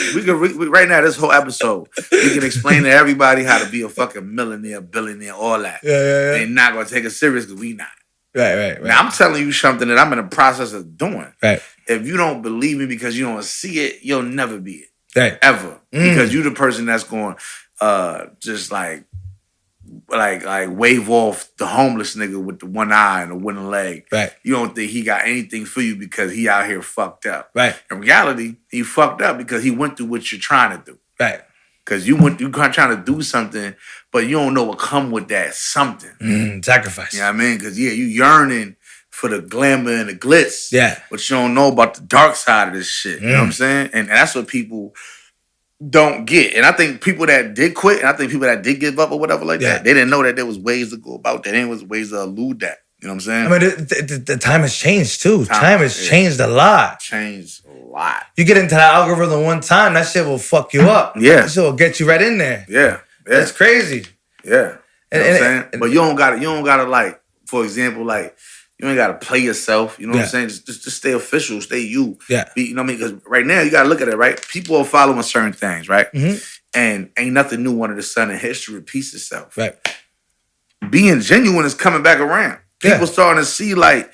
right now, this whole episode, we can explain to everybody how to be a fucking millionaire, billionaire, all that. They're not gonna take it serious because we not. Right. Now I'm telling you something that I'm in the process of doing. Right. If you don't believe me because you don't see it, you'll never be it. Right. Ever. Because you the person that's going just like like wave off the homeless nigga with the one eye and the wooden leg. Right. You don't think he got anything for you because he out here fucked up. Right. In reality, he fucked up because he went through what you're trying to do. Right. Because you trying to do something, but you don't know what come with that something. Sacrifice. You know what I mean? Because, you yearning for the glamour and the glitz. Yeah. But you don't know about the dark side of this shit. You know what I'm saying? And that's what people don't get. And I think people that did quit, and I think people that did give up or whatever like that, they didn't know that there was ways to go about that. There was ways to elude that. You know what I'm saying? I mean, the time has changed too. Time has changed a lot. Changed a lot. You get into that algorithm one time, that shit will fuck you up. Yeah. That shit will get you right in there. Yeah. It's crazy. Yeah. You know what I'm saying? But you don't gotta like, for example, like, you ain't gotta play yourself. You know what I'm saying? Just stay official, stay you. Yeah. You know what I mean? Because right now you gotta look at it, right? People are following certain things, right? And ain't nothing new under the sun, and history repeats itself. Right. Being genuine is coming back around. People starting to see like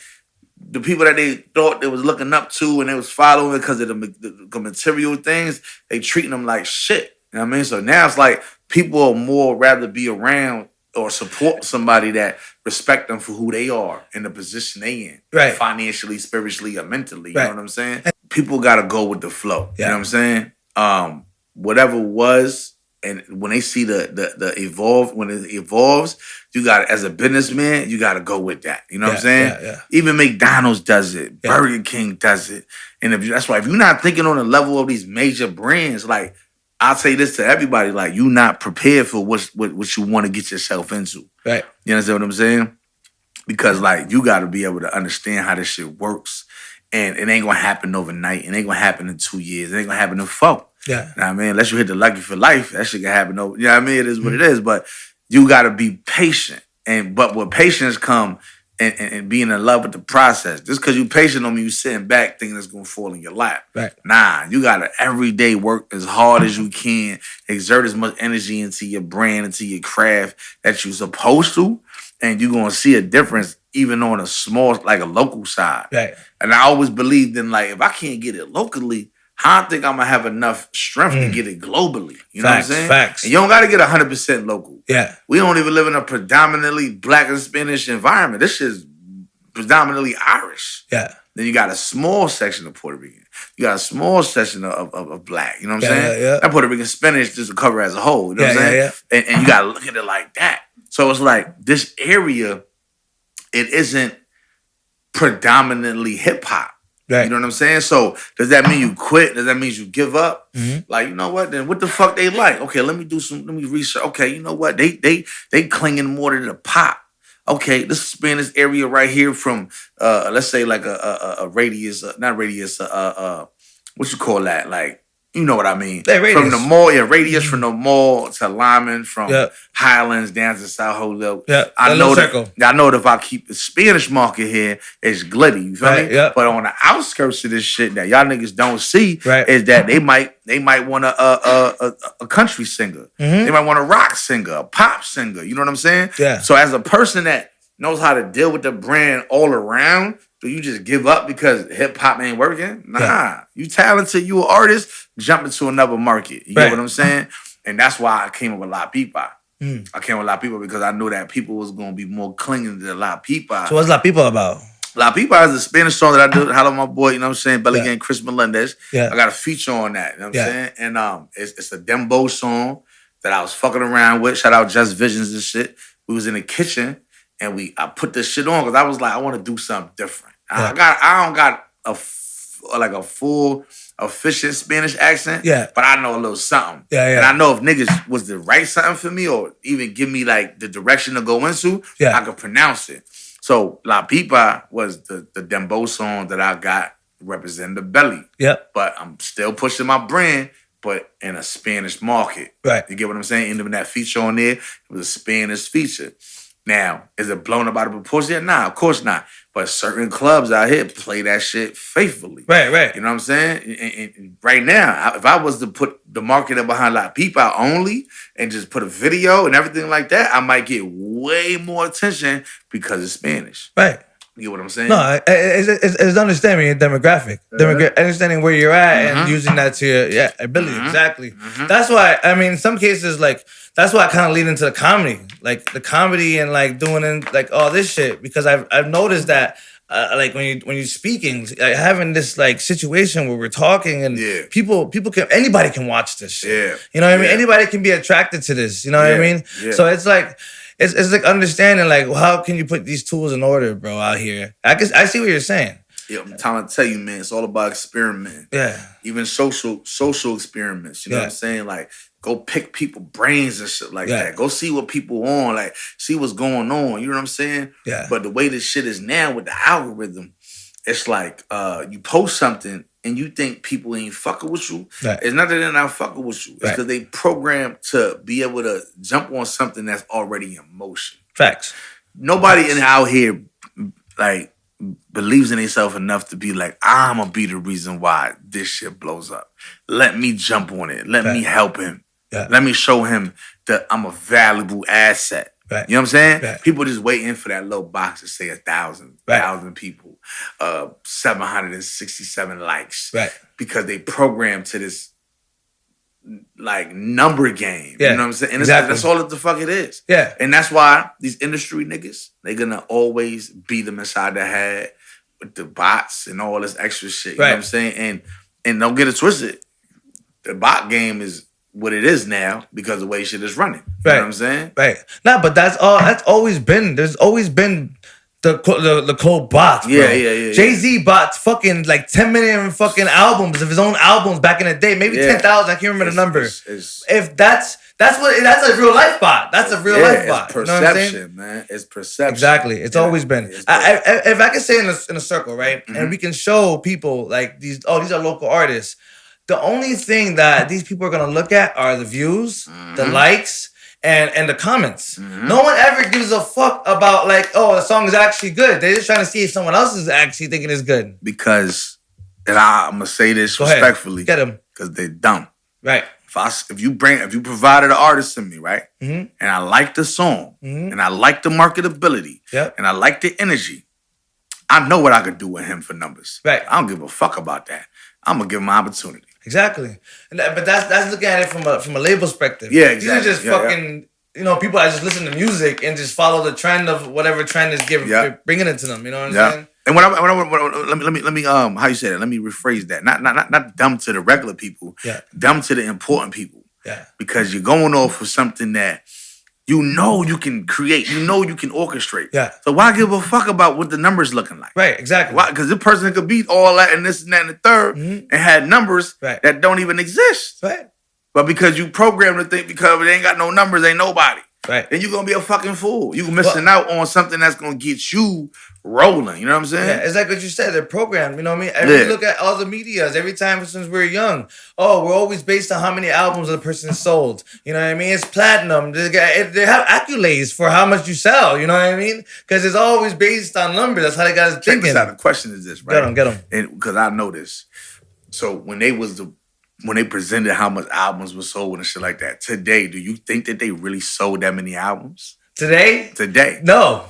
the people that they thought they was looking up to and they was following because of the material things, they treating them like shit. You know what I mean? So now it's like people are more rather be around or support somebody that respect them for who they are in the position they in. Right. Financially, spiritually, or mentally. You know what I'm saying? People gotta go with the flow. You know what I'm saying? Whatever was, and when they see the evolve, when it evolves, you got as a businessman, you got to go with that. You know what I'm saying? Yeah. Even McDonald's does it. Burger King does it. And that's why if you're not thinking on the level of these major brands, like I'll say this to everybody, like you're not prepared for what you want to get yourself into. Right. You understand what I'm saying? Because like you got to be able to understand how this shit works. And it ain't going to happen overnight. It ain't going to happen in 2 years. It ain't going to happen in 4. Yeah. You know what I mean? Unless you hit the lucky for life, that shit can happen over. You know what I mean? It is what it is. But you got to be patient. But with patience come and being in love with the process. Just because you patient don't mean you sitting back thinking it's going to fall in your lap. Right. Nah, you got to every day work as hard as you can, exert as much energy into your brand, into your craft that you're supposed to, and you're going to see a difference even on a small, like a local side. Right. And I always believed in like, if I can't get it locally, how I think I'm going to have enough strength to get it globally. You know what I'm saying? Facts. And you don't got to get 100% local. Yeah. We don't even live in a predominantly Black and Spanish environment. This shit's predominantly Irish. Yeah. Then you got a small section of Puerto Rican. You got a small section of Black. You know what I'm saying? Yeah. That Puerto Rican Spanish just cover as a whole. You know what I'm saying? Yeah. And you got to look at it like that. So it's like this area, it isn't predominantly hip hop. Right. You know what I'm saying? So does that mean you quit? Does that mean you give up? Like, you know what? Then what the fuck they like? Okay, let me research. Okay, you know what? They clinging more to the pop. Okay, this is Spanish area right here from let's say like a radius, not radius, what you call that? Like, you know what I mean? From the mall, radius from the mall to Lyman, from Highlands down to South Holyoke. Yeah, I know that if I keep the Spanish market here, it's glitty. You feel me? Yeah. But on the outskirts of this shit that y'all niggas don't see is that they might want a country singer. They might want a rock singer, a pop singer. You know what I'm saying? Yeah. So as a person that knows how to deal with the brand all around, do you just give up because hip hop ain't working? Nah. You talented, you an artist, jump into another market. You get what I'm saying? And that's why I came up with La Pipa. I came with La Pipa because I knew that people was going to be more clinging to La Pipa. So what's La Pipa about? La Pipa is a Spanish song that I do. Hello, my boy, you know what I'm saying? Belly and Chris Melendez. Yeah. I got a feature on that, you know what I'm saying? And it's a dembo song that I was fucking around with. Shout out Just Visions and shit. We was in the kitchen and I put this shit on because I was like, I want to do something different. I don't got a full efficient Spanish accent, but I know a little something. And I know if niggas was to write something for me or even give me like the direction to go into, I could pronounce it. So La Pipa was the dembo song that I got representing the belly. But I'm still pushing my brand, but in a Spanish market. Right. You get what I'm saying? Even that feature on there, it was a Spanish feature. Now, is it blown up out of proportion? Nah, of course not. But certain clubs out here play that shit faithfully. Right. You know what I'm saying? And right now, if I was to put the marketing behind La Pipa only and just put a video and everything like that, I might get way more attention because it's Spanish. Right. You get what I'm saying? No, it's understanding your demographic, understanding where you're at, and using that to your ability. Exactly. That's why in some cases, like that's why I kind of lead into the comedy, like the comedy and like doing like all this shit, because I've noticed that. Like when you're speaking, like having this like situation where we're talking and people can, anybody can watch this shit. Yeah. You know what I mean? Anybody can be attracted to this. You know what I mean? Yeah. So it's like it's like understanding like how can you put these tools in order, bro, out here? I see what you're saying. Yeah, I'm trying to tell you, man. It's all about experimenting. Yeah. Even social experiments. You know what I'm saying? Like, go pick people brains and shit like that. Go see what people on. Like, see what's going on. You know what I'm saying? Yeah. But the way this shit is now with the algorithm, it's like you post something and you think people ain't fucking with you. Right. It's not that they're not fucking with you. It's because they programmed to be able to jump on something that's already in motion. Facts. Nobody out here like believes in himself enough to be like, I'm gonna be the reason why this shit blows up. Let me jump on it. Let me help him. Yeah. Let me show him that I'm a valuable asset. Right. You know what I'm saying? Right. People just waiting for that little box to say 1,000 people, 767 likes. Right. Because they programmed to this like number game. Yeah. You know what I'm saying? And exactly. That's all that the fuck it is. Yeah. And that's why these industry niggas, they gonna always beat them inside the head with the bots and all this extra shit. You know what I'm saying? And don't get it twisted. The bot game is what it is now because the way shit is running. You know what I'm saying? Right. Nah, but that's always been. There's always been the cold bots, bro. Yeah. Jay-Z bought fucking like 10 million fucking albums of his own albums back in the day. Maybe 10,000. I can't remember the number. If that's a real life bot. That's a real life bot. It's perception, man. It's perception. Exactly. It's always been. If I can say in a circle, right, and we can show people like these are local artists. The only thing that these people are gonna look at are the views, the likes, and the comments. No one ever gives a fuck about like, oh, the song is actually good. They're just trying to see if someone else is actually thinking it's good. Because, and I'm gonna say this respectfully, get them because they're dumb. Right. If you provided an artist to me, right, and I like the song, and I like the marketability, and I like the energy, I know what I could do with him for numbers. Right. I don't give a fuck about that. I'm gonna give him an opportunity. Exactly, but that's looking at it from a label perspective. Yeah, exactly. These are just fucking people that just listen to music and just follow the trend of whatever trend is bringing it to them. You know what I'm saying? And let me how you say that? Let me rephrase that. Not dumb to the regular people. Yeah. Dumb to the important people. Yeah. Because you're going off for something that you know you can create. You know you can orchestrate. Yeah. So why give a fuck about what the numbers looking like? Right. Exactly. Why? Because this person could beat all that and this and that and the third and had numbers that don't even exist. Right. But because you programmed to think because they ain't got no numbers, ain't nobody. Right. Then you're going to be a fucking fool. You missing out on something that's going to get you rolling. You know what I'm saying? Yeah, it's like what you said. They're programmed. You know what I mean? Look at all the medias. Every time since we're young. Oh, we're always based on how many albums the person sold. You know what I mean? It's platinum. They have accolades for how much you sell. You know what I mean? Because it's always based on numbers. That's how they got us thinking. Check this out. The question is this, right? Get them. And because I know this. So when they presented how much albums were sold and shit like that, today, do you think that they really sold that many albums? Today? No.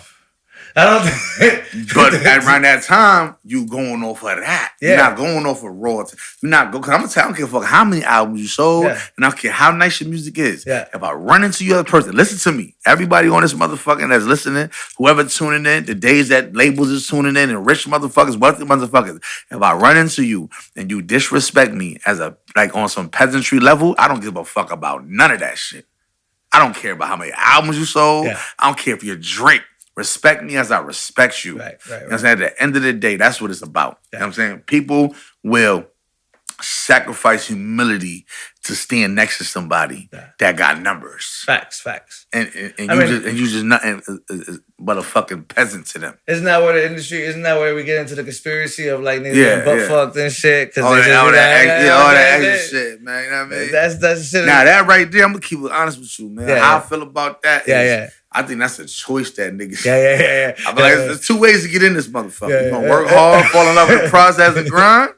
I don't think. But around that time, you going off of that. Yeah. You're not going off of raw. You're not going, because I'm going to tell you, I don't give a fuck how many albums you sold, and I don't care how nice your music is. Yeah. If I run into you other person, listen to me. Everybody on this motherfucking that's listening, whoever tuning in, the days that labels is tuning in, and rich motherfuckers, wealthy motherfuckers, if I run into you and you disrespect me as on some peasantry level, I don't give a fuck about none of that shit. I don't care about how many albums you sold. Yeah. I don't care if you're Drake. Respect me as I respect you. Right. You know what I'm saying? At the end of the day, that's what it's about. You know what I'm saying? People will sacrifice humility to stand next to somebody that got numbers. Facts. And you just nothing but a fucking peasant to them. Isn't that where we get into the conspiracy of like niggas getting butt fucked and shit? All that extra shit, man. You know what I mean? That's shit. Now that right there, I'm gonna keep it honest with you, man. How I feel about that is I think that's a choice that niggas. Yeah. I be like, there's two ways to get in this motherfucker. Yeah, you gonna work hard, fall in love with the process and grind,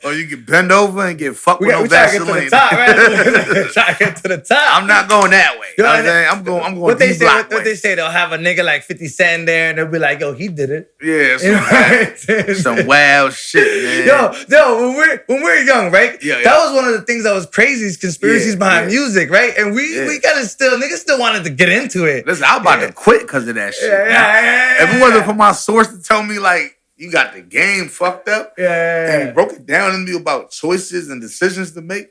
or you can bend over and get fucked with no Vaseline. We try to get to the top, right? Try to get to the top. I'm not going that way. You know what I'm saying? I'm going what they say. what they say, they'll have a nigga like 50 Cent there, and they'll be like, "Yo, he did it." Yeah, some wild shit, man. Yo, when we're young, right? Yeah. That was one of the things that was crazy, is conspiracies behind music, right? And we gotta niggas still wanted to get into it. Listen, I'm about to quit because of that shit. If it wasn't for my source to tell me, like, you got the game fucked up, and he broke it down to me about choices and decisions to make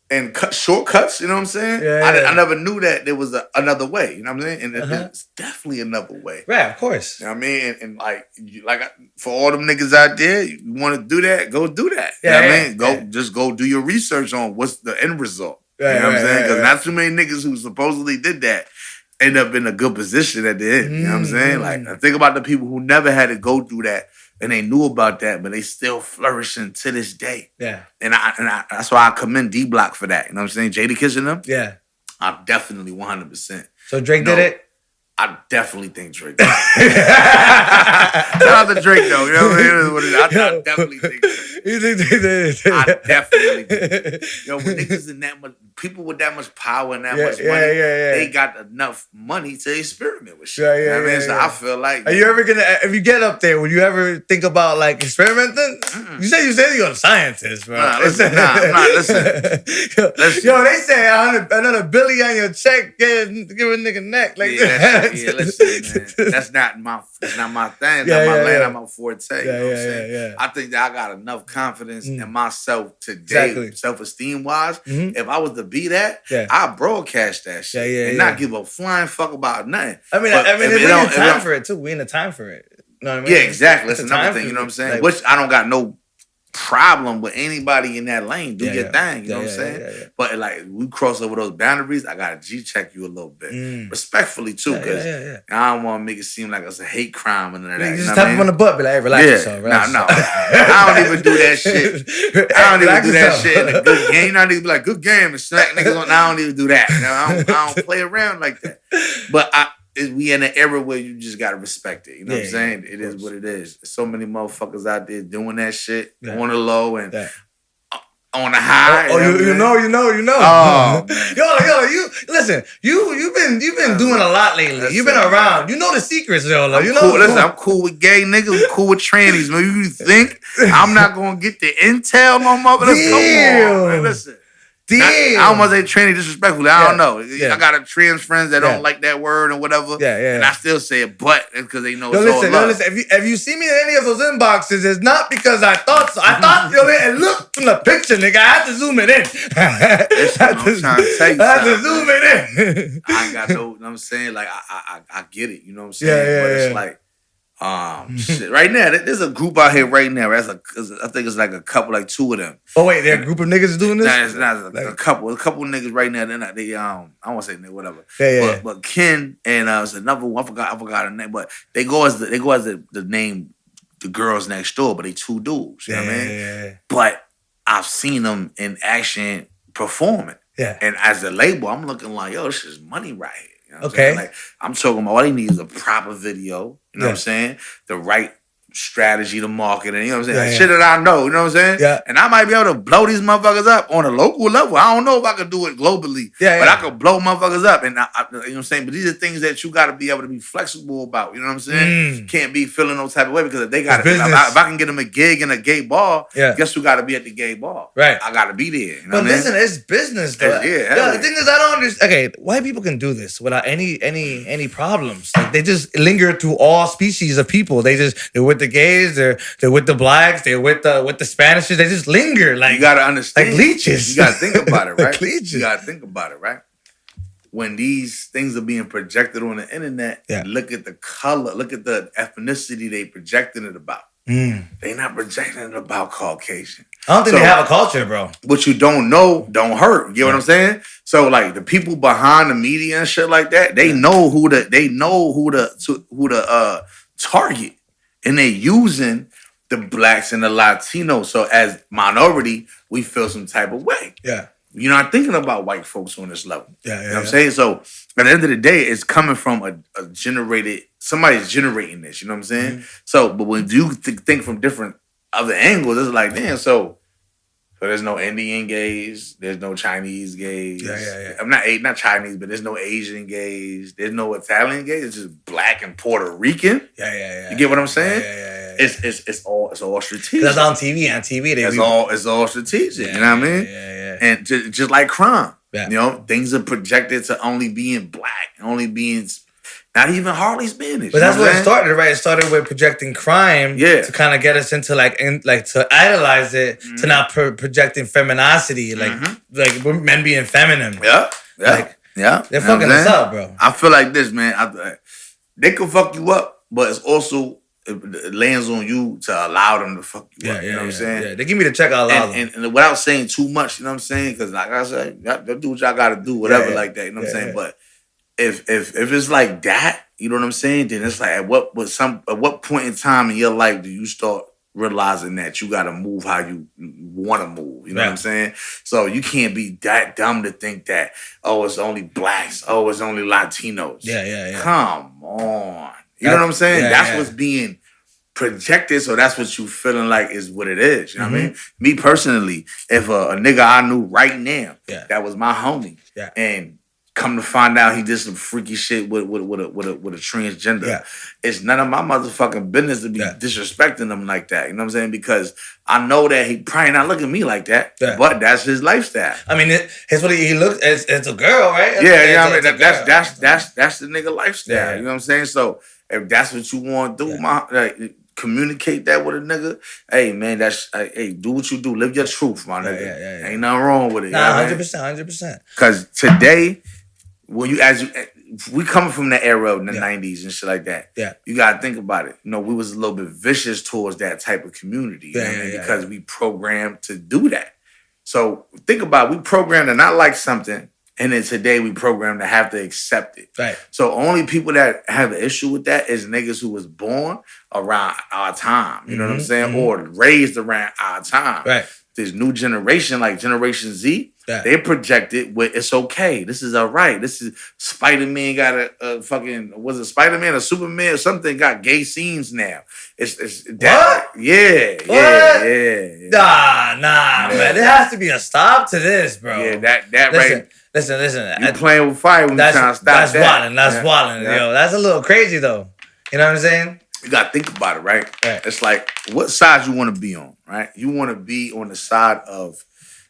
and shortcuts, you know what I'm saying? I never knew that there was another way, you know what I'm saying? And there's definitely another way. Right, of course. You know what I mean? And like for all them niggas out there, you want to do that, go do that. You know what I mean? Just go do your research on what's the end result. You know what I'm saying? Because not too many niggas who supposedly did that end up in a good position at the end. You know what I'm saying? Like, I think about the people who never had to go through that and they knew about that, but they still flourishing to this day. Yeah. And I that's why I commend D Block for that. You know what I'm saying? Jadakiss and them. Yeah. I definitely 100%. So Drake did it? I definitely think Drake did it. Shout out to Drake, though. You know what I mean? I definitely think Drake. You think they did it? I definitely think. Yo, when niggas in that much, people with that much power and that much money, they got enough money to experiment with shit. You know what I mean? So I feel like. Are you ever gonna, if you get up there, would you ever think about like experimenting? You said you're a scientist, bro. Listen. Yo, they say another billy on your check, give a nigga neck. Like listen, man. That's not my thing. That's not my lane. I'm my forte. You know what I'm saying? I think that I got enough confidence in myself today, self-esteem wise. If I was to be that, I broadcast that shit and not give a flying fuck about nothing. I mean, we're in time for it too. We're in the time for it. You know what I mean? Yeah, exactly. That's another thing. You know what I'm saying? Like, which I don't got no problem with anybody in that lane. Do your thing. You know what I'm saying? But like, we cross over those boundaries, I gotta G-check you a little bit. Respectfully too, because I don't want to make it seem like it's a hate crime and that. You just tap him on the butt, be like, hey, relax yourself. Relax yourself. I don't even do that shit. I don't even do that shit in a good game. You know, niggas be like, good game, and smack niggas on. I don't even do that. You know, I don't play around like that. But we in an era where you just gotta respect it. You know what I'm saying? It is what it is. So many motherfuckers out there doing that shit on the low and on the high. You know. Oh, yo, you listen. You've been doing a lot lately. You've been around. You know the secrets, Yola. You know. Cool. Listen, I'm cool with gay niggas. I'm cool with trannies. Man, you think I'm not gonna get the intel on motherfuckers? Come on, man. Listen. Damn. I don't want to say tranny disrespectfully. I don't know. I got a trans friends that don't like that word or whatever. And I still say it, but it's because they know it's all love. Listen. If you see me in any of those inboxes, it's not because I thought so. I thought, and look from the picture, nigga. I had to zoom it in. I'm trying to tell you I had to zoom it in. I ain't got no, you know what I'm saying? Like, I get it. You know what I'm saying? But it's like, shit. Right now, there's a group out here right now. I think it's like a couple, like two of them. Oh wait, there a group of niggas doing this? Nah, it's not a couple of niggas right now. They're not. They I don't want to say whatever. But Ken and it's another one. I forgot her name. But they go as the name, the girls next door. But they two dudes. You know what I mean? But I've seen them in action performing. Yeah. And as a label, I'm looking like, yo, this is money right here. You know what I'm like, I'm talking about all they need is a proper video. You know what I'm saying? The right strategy to market and you know what I'm saying? Shit that I know, you know what I'm saying? Yeah. And I might be able to blow these motherfuckers up on a local level. I don't know if I could do it globally. But I could blow motherfuckers up. And you know what I'm saying? But these are things that you gotta be able to be flexible about. You know what I'm saying? You can't be feeling no type of way because if they got if I can get them a gig in a gay bar, guess who gotta be at the gay bar? Right. I gotta be there. You know but listen, it's business though. The thing is I don't understand. Okay, white people can do this without any problems. Like they just linger through all species of people. They're with the gays, they're with the blacks, they're with the Spanishes. They just linger like you gotta understand, like leeches. You gotta think about it, right? Like leeches. You gotta think about it, right? When these things are being projected on the internet, look at the color, look at the ethnicity they projecting it about. They not projecting it about Caucasian. I don't think they have a culture, bro. What you don't know don't hurt. You get what I'm saying? So like the people behind the media and shit like that, they know who to target. And they using the blacks and the Latinos. So as minority, we feel some type of way. Yeah. you're not thinking about white folks on this level. Yeah, You know what I'm saying? So at the end of the day, it's coming from a generated, somebody's generating this, you know what I'm saying? Mm-hmm. So, but when you think from different other angles, it's like, damn, so there's no Indian gays, there's no Chinese gays. Yeah. I'm not Chinese, but there's no Asian gays, there's no Italian gays, it's just black and Puerto Rican. Yeah. You get what I'm saying? Yeah. It's all strategic. That's on TV. On TV, it's all strategic. You know what I mean? Yeah. And just like crime, Yeah. you know, things are projected to only being black, only being not even hardly Spanish. But that's where it started, right? It started with projecting crime, to kind of get us into like to idolize it, to not projecting femininity, like men being feminine. Yeah. They're fucking us up, bro. I feel like this, man. They can fuck you up, but it's also it lands on you to allow them to fuck you up. You know what I'm saying? Yeah, they give me the check, I'll allow them. And without saying too much, you know what I'm saying? Because like I said, y'all do what y'all got to do, whatever, like that. You know what I'm saying? But if it's like that, you know what I'm saying? Then it's like at what point in time in your life do you start realizing that you got to move how you want to move? You know what I'm saying? So you can't be that dumb to think that it's only blacks, it's only Latinos. Yeah. Come on. You know what I'm saying? That's what's being projected, so that's what you feeling like is what it is. You know what I mean? Me personally, if a nigga I knew right now, that was my homie, and come to find out he did some freaky shit with a transgender, it's none of my motherfucking business to be disrespecting him like that. You know what I'm saying? Because I know that he probably not looking at me like that, but that's his lifestyle. I mean, it's what he looks. It's a girl, right? I mean, that's the nigga lifestyle. You know what I'm saying? So if that's what you want to do, communicate that with a nigga. Hey man, do what you do. Live your truth, my nigga. Ain't nothing wrong with it. Nah, 100%. Because today, we coming from the era of the 90s and shit like that. You gotta think about it. You know, we was a little bit vicious towards that type of community. You know what I mean? Because we programmed to do that. So think about it. We programmed to not like something. And then today we programmed to have to accept it. Right. So only people that have an issue with that is niggas who was born around our time. You know what I'm saying? Or raised around our time. Right. This new generation, like Generation Z, they projected with it's okay. This is all right. This is Spider-Man got a fucking, was it Spider-Man or Superman or something got gay scenes now. It's that. What? Yeah. Nah, man. There has to be a stop to this, bro. Yeah, that right. Listen. You playing with fire when you trying to stop that. That's wildin'. Yo, that's a little crazy though. You know what I'm saying? You gotta think about it, right? It's like what side you want to be on, right? You want to be on the side of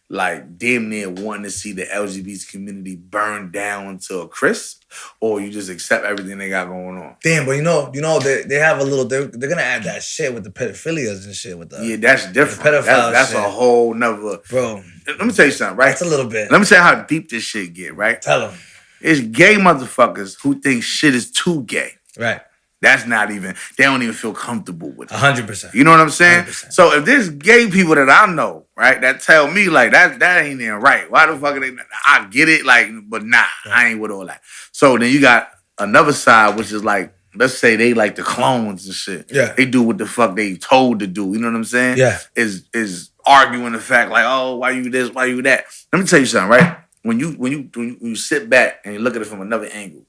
like damn near wanting to see the LGBT community burn down to a crisp, or you just accept everything they got going on. Damn, but you know they have a little. They're gonna add that shit with the pedophilias and shit with the that's different. That's a whole nother. Bro, let me tell you something, right? That's a little bit. Let me tell you how deep this shit get, right? Tell them. It's gay motherfuckers who think shit is too gay. Right. That's not even, they don't even feel comfortable with it. 100%. You know what I'm saying? 100%. So if there's gay people that I know, right, that tell me like that ain't even right. Why the fuck are they, I get it, like, but nah, I ain't with all that. So then you got another side, which is like, let's say they like the clones and shit. Yeah. They do what the fuck they told to do. You know what I'm saying? Yeah. Is arguing the fact like, oh, why you this, why you that? Let me tell you something, right? When you sit back and you look at it from another angle,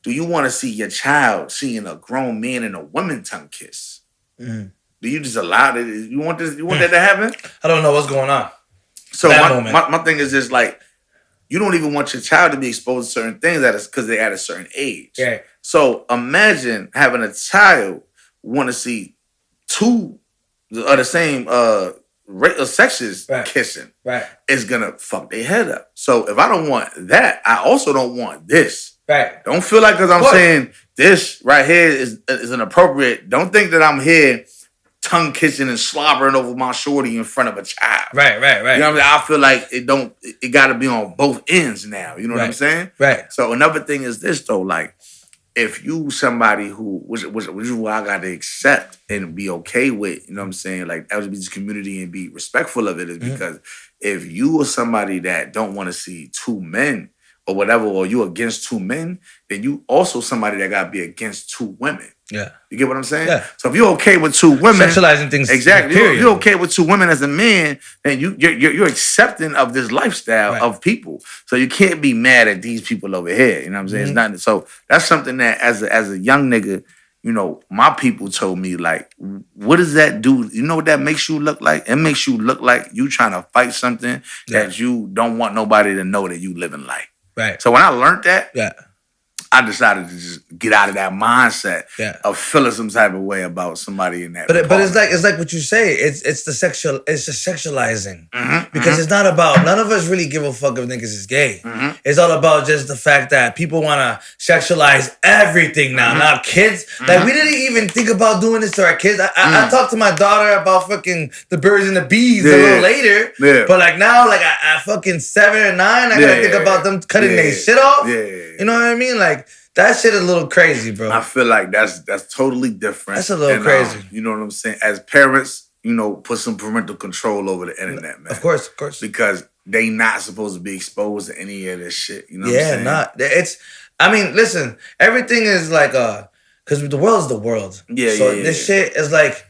do you want to see your child seeing a grown man and a woman tongue kiss? Do you just allow it? You want this? You want that to happen? I don't know what's going on. So my thing is just like, you don't even want your child to be exposed to certain things because they're at a certain age. Yeah. So imagine having a child want to see two of the same sexes kissing. Right. It's gonna fuck their head up. So if I don't want that, I also don't want this. Right. Don't feel like because I'm saying this right here is inappropriate. Don't think that I'm here tongue kissing and slobbering over my shorty in front of a child. Right. You know what I mean? I feel like it got to be on both ends now. You know what I'm saying? Right. So another thing is this though, like if you somebody who, which is what I got to accept and be okay with, you know what I'm saying? Like LGBT community and be respectful of it is because if you are somebody that don't want to see two men or whatever, or you against two men, then you also somebody that gotta be against two women. Yeah. You get what I'm saying? Yeah. So if you're okay with two women, sexualizing things, exactly. Period. You're okay with two women as a man, then you're accepting of this lifestyle of people. So you can't be mad at these people over here. You know what I'm saying? It's not. So that's something that as a young nigga, you know, my people told me, like, what does that do? You know what that makes you look like? It makes you look like you trying to fight something that you don't want nobody to know that you living like. Right. So when I learned that, yeah. I decided to just get out of that mindset of feeling some type of way about somebody in that. But it's like what you say. It's the sexualizing because it's not about, none of us really give a fuck if niggas is gay. It's all about just the fact that people want to sexualize everything now. Now kids, like we didn't even think about doing this to our kids. I talked to my daughter about fucking the birds and the bees a little later. But like now, like I fucking 7 or 9, I gotta think about them cutting their shit off. You know what I mean? Like that shit is a little crazy, bro. I feel like that's totally different. That's a little crazy. You know what I'm saying? As parents, you know, put some parental control over the internet, man. Of course. Because they not supposed to be exposed to any of this shit. You know what I'm saying? I mean, listen, everything is like because the world is the world. So this shit is like,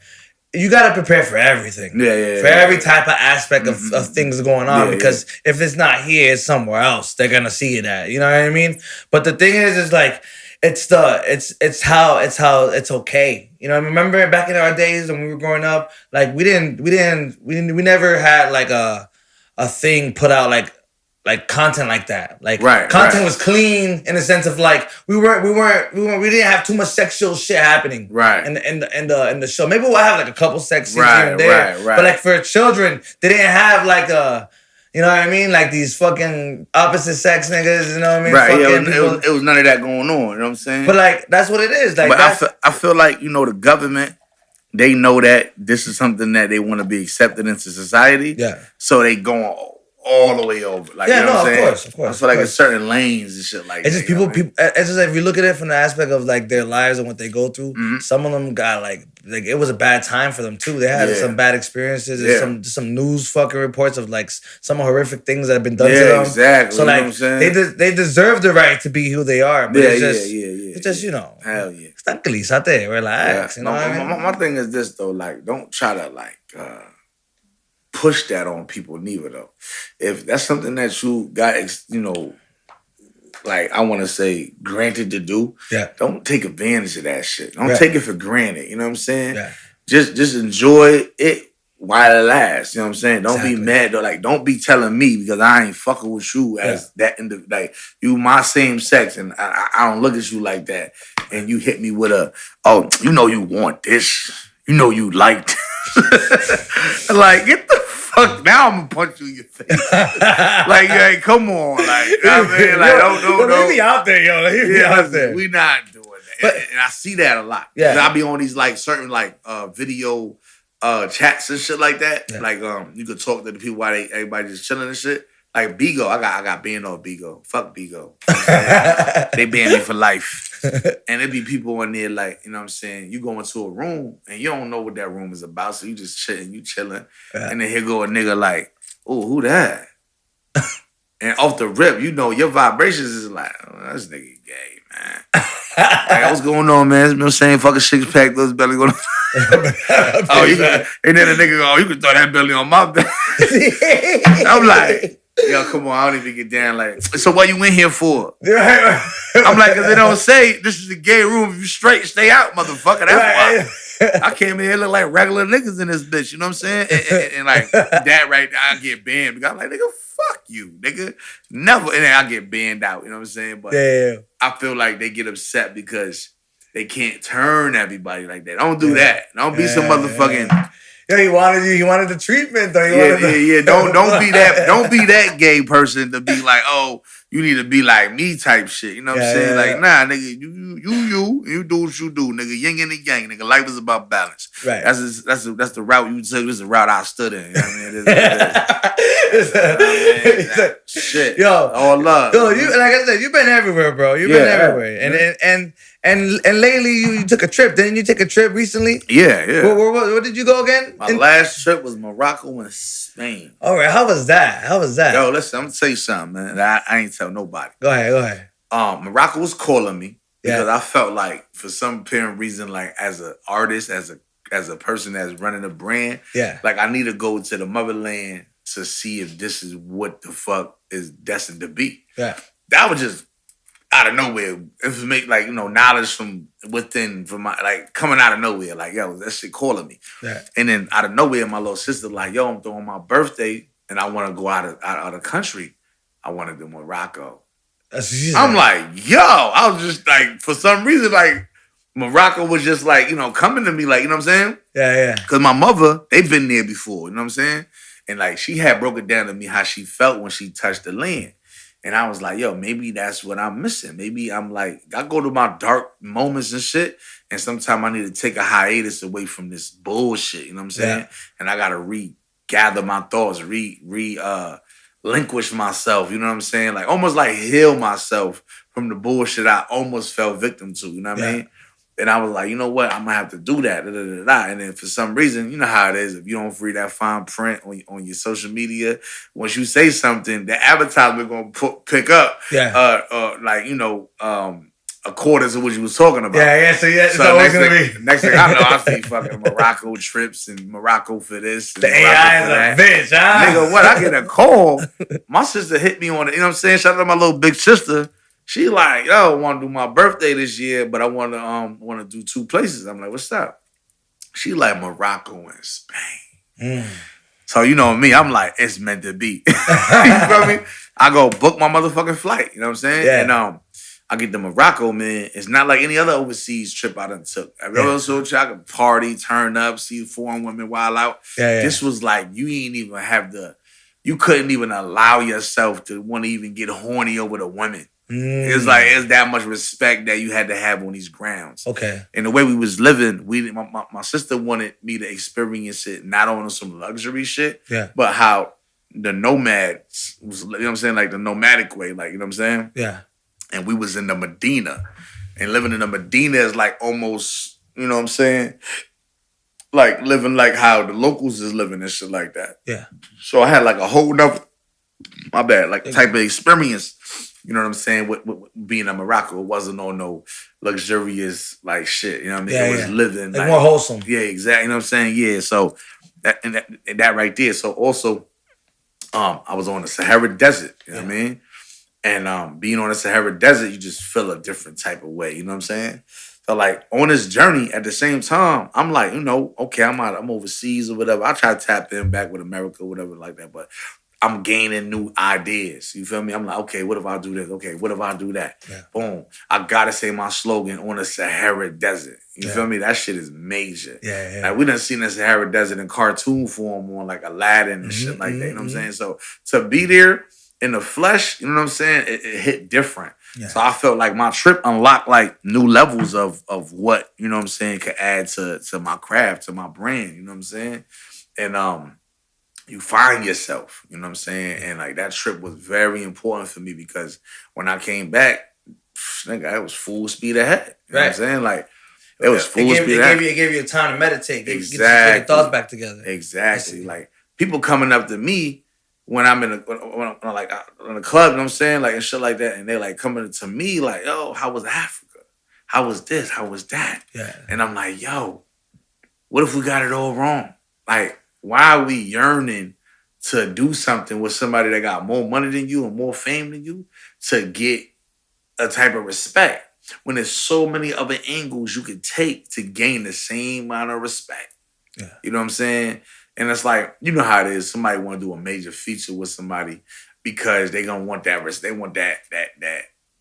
you gotta prepare for everything. For every type of aspect of things going on. Because if it's not here, it's somewhere else. They're gonna see it at. You know what I mean? But the thing is like it's how it's okay. You know, I remember back in our days when we were growing up, like we never had like a thing put out like content like that. Like content was clean in the sense of like we didn't have too much sexual shit happening. In the show. Maybe we'll have like a couple sex scenes here and there. But like for children, they didn't have like you know what I mean? Like these fucking opposite sex niggas, you know what I mean? It was none of that going on, you know what I'm saying? But like that's what it is. Like, but I feel like, you know, the government, they know that this is something that they want to be accepted into society. So they going all the way over. Like, you know what I'm saying? Of course. I feel like it's certain lanes and shit like that. It's just people, it's just like if you look at it from the aspect of like their lives and what they go through, some of them got like it was a bad time for them too. They had some bad experiences and some news fucking reports of like some horrific things that have been done to them. Exactly. So like, you know what I'm saying? they deserve the right to be who they are. But it's just, you know. Hell yeah. Tranquilízate, relax. You know what I mean? My thing is this though, like, don't try to like push that on people neither though. If that's something that you got, you know, like I want to say granted to do, don't take advantage of that shit. Don't take it for granted. You know what I'm saying? Just enjoy it while it lasts. You know what I'm saying? Don't be mad though. Like, don't be telling me because I ain't fucking with you as that like you my same sex and I don't look at you like that. And you hit me with you know you want this. You know you like this. Like, get the fuck, now I'm gonna punch you in your face. Like, hey, come on. Like, I mean, like, don't. Leave me out there, yo. Leave me out there. We not doing that. And I see that a lot. I be on these, like, certain, like, video chats and shit like that. Like, you could talk to the people while everybody just chilling and shit. Like, Bigo, I got banned on Bigo. Fuck Bigo. You know they banned me for life. And it be people in there like, you know what I'm saying, you go into a room and you don't know what that room is about, so you just chilling. And then here go a nigga like, oh, who that? And off the rip, you know, your vibrations is like, oh, this nigga gay, man. Like, what's going on, man? You know what I'm saying? Fucking six pack, those belly going on. And then the nigga go, you can throw that belly on my belly. I'm like, yo, come on, I don't even get down. Like, so what you in here for? I'm like, because they don't say this is a gay room. If you straight, stay out, motherfucker. That's why. I came in here look like regular niggas in this bitch. You know what I'm saying? And like that right there, I get banned. Because I'm like, nigga, fuck you, nigga. Never. And then I get banned out. You know what I'm saying? But I feel like they get upset because they can't turn everybody like that. Don't do that. Don't be some motherfucking... Yeah, he wanted the treatment though. Don't be that gay person to be like, oh, you need to be like me type shit. You know what I'm saying? Like, nah, nigga, you do what you do, nigga. Yin and the yang, nigga. Life is about balance. Right. That's the route you took. This is the route I stood in. You know what I mean? Shit. Yo, all love. Yo, you like I said, you've been everywhere, bro. You've been everywhere, and lately you took a trip. Didn't you take a trip recently? Yeah. Where did you go again? My last trip was Morocco and Spain. All right, how was that? Yo, listen, I'm gonna tell you something, man. I ain't tell nobody. Go ahead. Morocco was calling me because I felt like for some apparent reason, like as an artist, as a person that's running a brand, like I need to go to the motherland to see if this is what the fuck is destined to be. Yeah. That was just out of nowhere. Information, like, knowledge from within, from my, like, coming out of nowhere. Like, yo, that shit calling me. Yeah. And then out of nowhere, my little sister like, yo, I'm throwing my birthday and I want to go out of the country. I want to do Morocco. I'm like, yo, I was just like, for some reason, like, Morocco was just like, coming to me, like, you know what I'm saying? Yeah. Because my mother, they've been there before, you know what I'm saying? And like, she had broke it down to me how she felt when she touched the land. And I was like, yo, maybe that's what I'm missing. Maybe I'm like, I go to my dark moments and shit, and sometimes I need to take a hiatus away from this bullshit, you know what I'm saying? Yeah. And I got to regather my thoughts, relinquish myself, you know what I'm saying? Like, almost like heal myself from the bullshit I almost fell victim to, you know what I mean? And I was like, you know what? I'm going to have to do that. And then for some reason, you know how it is. If you don't read that fine print on your social media, once you say something, the advertisement going to pick up, according to what you was talking about. Yeah. So it's always going to be. Next thing I know, I see fucking Morocco trips and Morocco for this. And the AI is a bitch, huh? Nigga, what? I get a call. My sister hit me on it. You know what I'm saying? Shout out to my little big sister. She like, yo, I want to do my birthday this year, but I want to do 2 places. I'm like, what's up? She like Morocco and Spain. So you know me, I'm like, it's meant to be. You feel me? I go book my motherfucking flight. You know what I'm saying? Yeah. And I get to Morocco, man. It's not like any other overseas trip I done took. I could party, turn up, see foreign women wild out. Yeah. This was like, you couldn't even allow yourself to want to even get horny over the women. It's like, it's that much respect that you had to have on these grounds. Okay. And the way we was living, my sister wanted me to experience it, not on some luxury shit, but how the nomads was, you know what I'm saying? Like the nomadic way, like, you know what I'm saying? Yeah. And we was in the Medina. And living in the Medina is like almost, you know what I'm saying? Like living like how the locals is living and shit like that. Yeah. So I had like a whole nother, type of experience. You know what I'm saying? With being in Morocco, it wasn't on no luxurious like shit. You know what I mean? It was living like more wholesome. Yeah, exactly. You know what I'm saying? Yeah. So that right there. So also, I was on the Sahara Desert. You know what I mean? And being on the Sahara Desert, you just feel a different type of way. You know what I'm saying? So like on this journey, at the same time, I'm like, okay, I'm overseas or whatever. I try to tap in back with America or whatever like that, but I'm gaining new ideas. You feel me? I'm like, okay, what if I do this? Okay, what if I do that? Yeah. Boom. I gotta say my slogan on the Sahara Desert. You feel me? That shit is major. Yeah. Like we done seen the Sahara Desert in cartoon form on like Aladdin and shit like that. You know what I'm saying? So to be there in the flesh, you know what I'm saying? It hit different. Yeah. So I felt like my trip unlocked like new levels of what, you know what I'm saying, could add to my craft, to my brand. You know what I'm saying? And you find yourself, you know what I'm saying? And like that trip was very important for me because when I came back, nigga, I was full speed ahead. You know what I'm saying? Like it was full speed ahead. It gave you time to meditate. Exactly. Get your thoughts back together. Exactly. Like people coming up to me when I'm in a club, you know what I'm saying? Like and shit like that. And they like coming to me like, yo, how was Africa? How was this? How was that? Yeah. And I'm like, yo, what if we got it all wrong? Like, why are we yearning to do something with somebody that got more money than you and more fame than you to get a type of respect when there's so many other angles you could take to gain the same amount of respect? Yeah. You know what I'm saying? And it's like, you know how it is. Somebody want to do a major feature with somebody because they gonna want that. They want that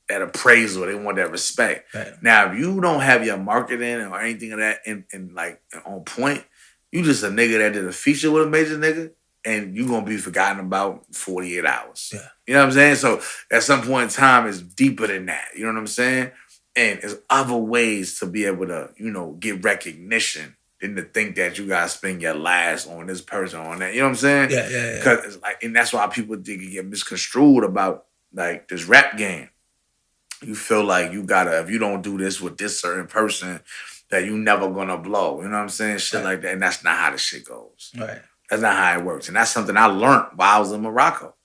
appraisal. They want that respect. Right. Now, if you don't have your marketing or anything of that in like on point, you just a nigga that did a feature with a major nigga, and you gonna be forgotten about 48 hours. Yeah. You know what I'm saying? So at some point in time, it's deeper than that. You know what I'm saying? And there's other ways to be able to, get recognition than to think that you gotta spend your last on this person on that. You know what I'm saying? Yeah. Because it's like, and that's why people think it get misconstrued about like this rap game. You feel like you gotta, if you don't do this with this certain person, that you never gonna blow. You know what I'm saying? Shit like that. And that's not how the shit goes. Right. That's not how it works. And that's something I learned while I was in Morocco.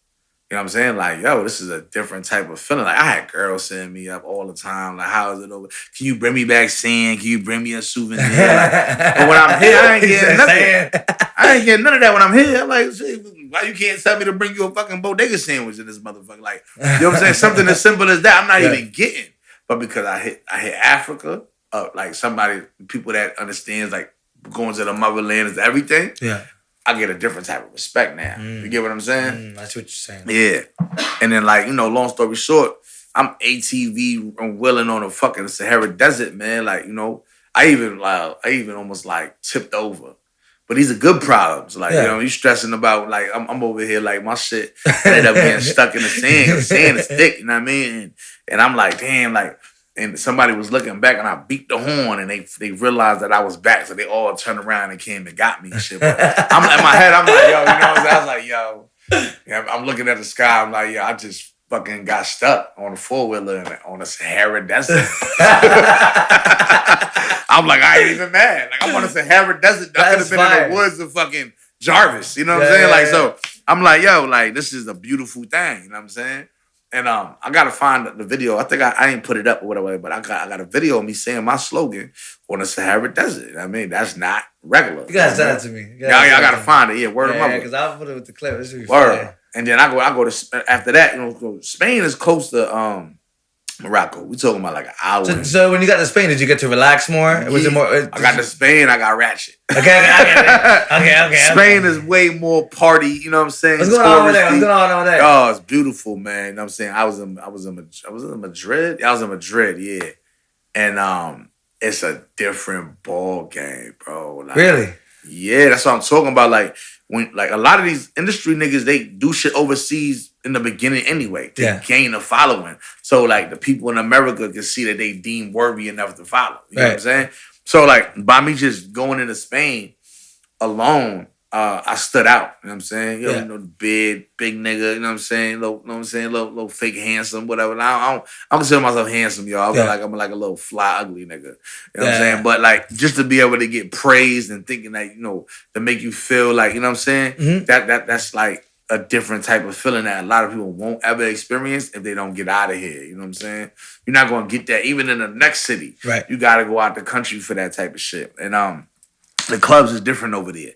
You know what I'm saying? Like, yo, this is a different type of feeling. Like, I had girls sending me up all the time. Like, how is it over? Can you bring me back sand? Can you bring me a souvenir? Like, but when I'm here, I ain't getting nothing. I ain't getting none of that when I'm here. I'm like, shit, why you can't tell me to bring you a fucking bodega sandwich in this motherfucker? Like, you know what I'm saying? Something as simple as that, I'm not even getting. But because I hit Africa, like people that understands like going to the motherland is everything. Yeah. I get a different type of respect now. You get what I'm saying? That's what you're saying. Yeah. And then, like, you know, long story short, I'm ATV and wheeling on a fucking Sahara Desert, man. Like, you know, I even almost like tipped over. But these are good problems. Like, you know, you stressing about, like, I'm over here, like, my shit ended up getting stuck in the sand. 'Cause the sand is thick, you know what I mean? And I'm like, damn, like, and somebody was looking back and I beat the horn and they realized that I was back. So they all turned around and came and got me and shit. But I'm in my head, I'm like, yo, you know what I'm saying? I was like, yo, yeah, I'm looking at the sky. I'm like, yo, I just fucking got stuck on a 4-wheeler on a Sahara Desert. I'm like, I ain't even mad. Like, I'm on a Sahara Desert. I could have been in the woods of fucking Jarvis. You know what I'm saying? Like, so I'm like, yo, like, this is a beautiful thing. You know what I'm saying? And I gotta find the video. I think I ain't put it up or whatever, but I got a video of me saying my slogan on the Sahara Desert. I mean, that's not regular. You gotta send it to me. Yeah, I gotta find it. Yeah, word of mouth. Yeah, because I'll put it with the clip. This word. And then I go to after that. You know, Spain is close to Morocco. We talking about like an hour. So when you got to Spain, did you get to relax more? Was it more? I got to Spain. I got ratchet. Okay. Spain is way more party. You know what I'm saying? What's going on over there? Oh, it's beautiful, man. You know what I'm saying? I was in Madrid. I was in Madrid, yeah. And it's a different ball game, bro. Like, really? Yeah, that's what I'm talking about. Like when a lot of these industry niggas, they do shit overseas in the beginning anyway to gain a following. So like the people in America can see that they deem worthy enough to follow. You know what I'm saying? So like by me just going into Spain alone, I stood out. You know what I'm saying? You know, big nigga. You know what I'm saying? Little fake handsome, whatever. I don't consider myself handsome, y'all. I'm like a little fly, ugly nigga. You know what I'm saying? But like just to be able to get praised and thinking that, you know, to make you feel like, you know what I'm saying? Mm-hmm. That's like a different type of feeling that a lot of people won't ever experience if they don't get out of here. You know what I'm saying? You're not gonna get that even in the next city. Right. You gotta go out the country for that type of shit. And the clubs is different over there.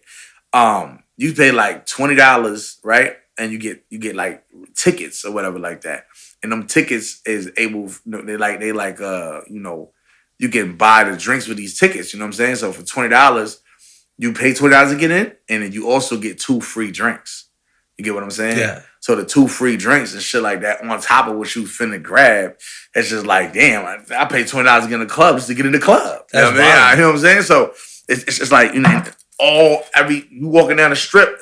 You pay like $20, right? And you get like tickets or whatever like that. And them tickets is able, they like you know, you can buy the drinks with these tickets, you know what I'm saying? So for $20, you pay $20 to get in, and then you also get 2 free drinks. You get what I'm saying? Yeah. So the 2 free drinks and shit like that on top of what you finna grab, it's just like, damn, I paid $20 to get in the club just to get in the club. You know what I mean? You know what I'm saying? So it's just like, you know, you walking down the strip,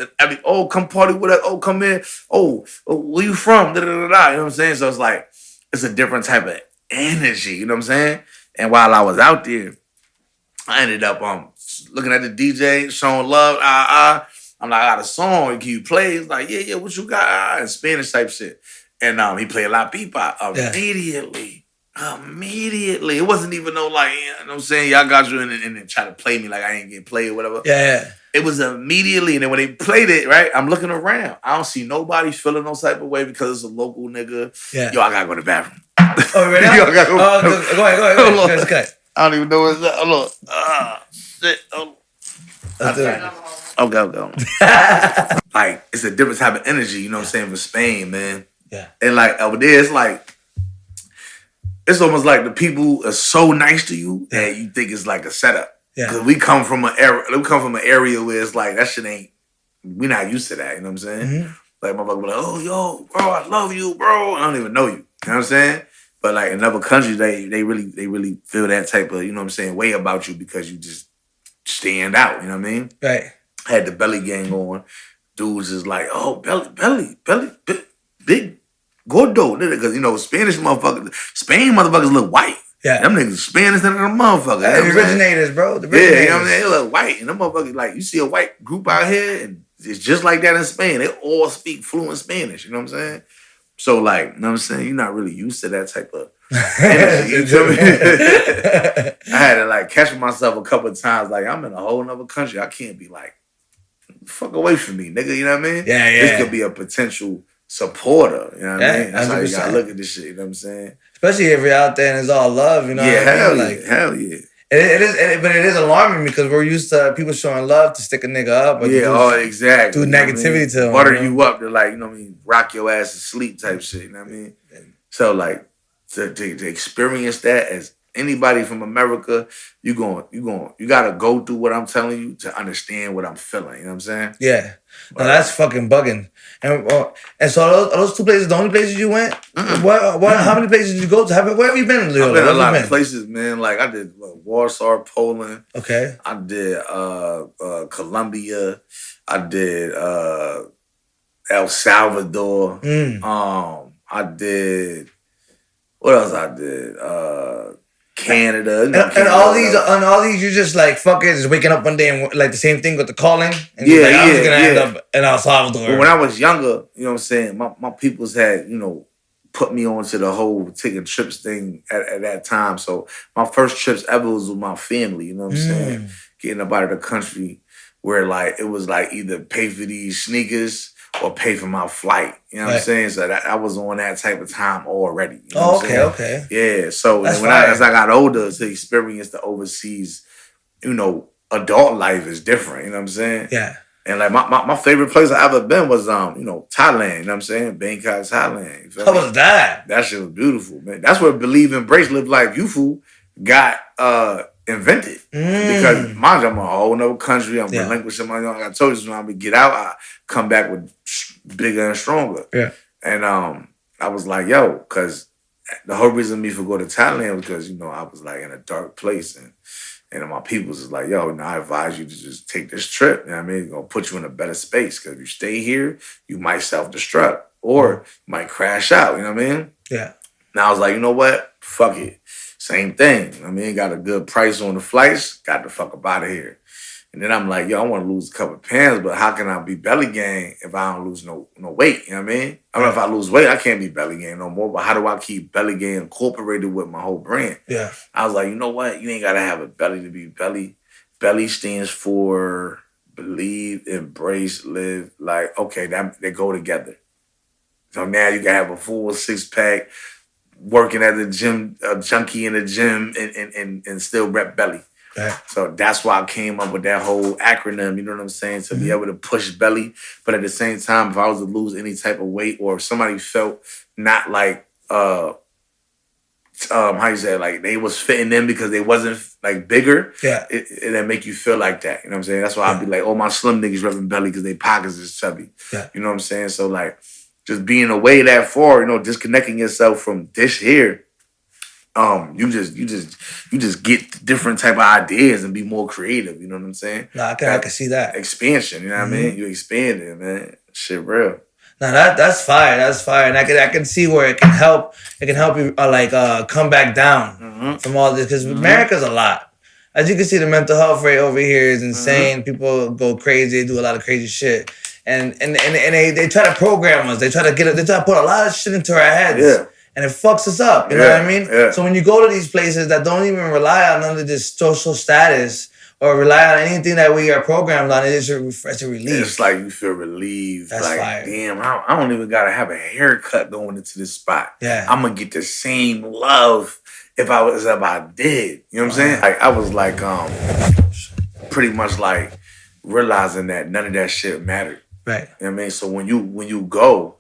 come party with us, come in, where you from? Da, da, da, da. You know what I'm saying? So it's like, it's a different type of energy, you know what I'm saying? And while I was out there, I ended up looking at the DJ, showing love, I'm like, I got a song, can you play? He's like, yeah, what you got? And Spanish type shit. And he played La Pipa immediately. It wasn't even no like, you know what I'm saying? Y'all got you and then try to play me like I ain't getting played or whatever. Yeah. It was immediately. And then when they played it, right, I'm looking around. I don't see nobody feeling no type of way because it's a local nigga. Yeah. Yo, I gotta go to the bathroom. Oh, right now? Yo, I gotta go. Go ahead. Okay. I don't even know what's that. Hold on. Shit. Okay. Like, it's a different type of energy, you know what I'm saying, for Spain, man. Yeah. And like over there, it's like, it's almost like the people are so nice to you that you think it's like a setup. Yeah. Because we come from an area where it's like, that shit ain't, we're not used to that, you know what I'm saying? Mm-hmm. Like, motherfucker be like, oh, yo, bro, I love you, bro. I don't even know you. You know what I'm saying? But like in other countries, they really feel that type of, you know what I'm saying, way about you because you just stand out, you know what I mean? Right. Had the Belly gang on. Dudes is like, oh, Belly, big gordo. Because, you know, Spain motherfuckers look white. Yeah. Them niggas Spanish than a motherfucker. The originators, bro. The originators. Yeah, you know what I'm saying? They look white. And them motherfuckers, like, you see a white group out here, and it's just like that in Spain. They all speak fluent Spanish, you know what I'm saying? So, like, you know what I'm saying? You're not really used to that type of energy. You feel me? I had to, like, catch myself a couple of times. Like, I'm in a whole nother country. I can't be like, fuck away from me, nigga. You know what I mean? Yeah. This could be a potential supporter. You know what I mean? That's 100%. how you gotta look at this shit. You know what I'm saying? Especially if you're out there and it's all love. You know what I mean? Like, hell yeah. But it is alarming because we're used to people showing love to stick a nigga up. Or exactly. Do negativity to him. Butter you up to like, you know what I mean, rock your ass to sleep type shit. You know what I mean? So like to experience that as anybody from America, you gotta go through what I'm telling you to understand what I'm feeling. You know what I'm saying? Yeah. No, that's fucking bugging. And so are those two places the only places you went? How many places did you go to? Where have you been, Leo? I've been a lot of places, man. Like I did Warsaw, Poland. Okay. I did Colombia. I did El Salvador. I did what else I did? Canada. And all these, you just like fuck it, just waking up one day and like the same thing with the calling. And I was gonna end up in El Salvador. Well, when I was younger, you know what I'm saying, my peoples had, put me on to the whole taking trips thing at that time. So my first trips ever was with my family, you know what I'm saying? Getting up out of the country where like it was like either pay for these sneakers or pay for my flight. You know what I'm saying? So I was on that type of time already. You know okay. Yeah. So as I got older, to experience the overseas, adult life is different. You know what I'm saying? Yeah. And like my favorite place I ever been was Thailand. You know what I'm saying? Bangkok, Thailand. How was that? That shit was beautiful, man. That's where Believe, Embrace, Live Life, Youthful got invented. Because mind you, I'm in a whole nother country. I'm relinquishing my own. Like I told you, when I get out, I come back with bigger and stronger. Yeah. And I was like, yo, because the whole reason me for go to Thailand was because, I was like in a dark place and my peoples is like, yo, I advise you to just take this trip. You know what I mean? It's going to put you in a better space because if you stay here, you might self-destruct or you might crash out. You know what I mean? Yeah. Now I was like, you know what? Fuck it. Same thing. I mean, got a good price on the flights. Got the fuck up out of here. And then I'm like, yo, I want to lose a couple of pounds, but how can I be belly gang if I don't lose no weight? You know what I mean? I mean, if I lose weight, I can't be belly gang no more. But how do I keep belly gang incorporated with my whole brand? Yeah. I was like, you know what? You ain't got to have a belly to be belly. Belly stands for believe, embrace, live. Like, okay, they go together. So now you can have a full 6-pack, working at the gym, a junkie in the gym, and still rep belly. Right. So that's why I came up with that whole acronym, you know what I'm saying, to be able to push belly. But at the same time, if I was to lose any type of weight or if somebody felt not like, how you say, like they was fitting in because they wasn't like bigger, it make you feel like that. You know what I'm saying? That's why I'd be like, oh, my slim niggas repping belly because they pockets is chubby. Yeah. You know what I'm saying? So like just being away that far, disconnecting yourself from this here, you just get different type of ideas and be more creative. You know what I'm saying? No, I can see that expansion. You know what I mean? You expand it, man. Shit, real. No, that's fire. That's fire, and I can see where it can help. It can help you come back down from all this because America's a lot. As you can see, the mental health rate over here is insane. People go crazy. They do a lot of crazy shit, and they try to program us. They try to put a lot of shit into our heads. Yeah. And it fucks us up, you know what I mean? Yeah. So when you go to these places that don't even rely on none of this social status or rely on anything that we are programmed on, it's a relief. It's like you feel relieved. That's like, fire. Damn, I don't even gotta have a haircut going into this spot. Yeah. I'm gonna get the same love if I did. You know what I'm saying? Like I was like pretty much like realizing that none of that shit mattered. Right. You know what I mean? So when you go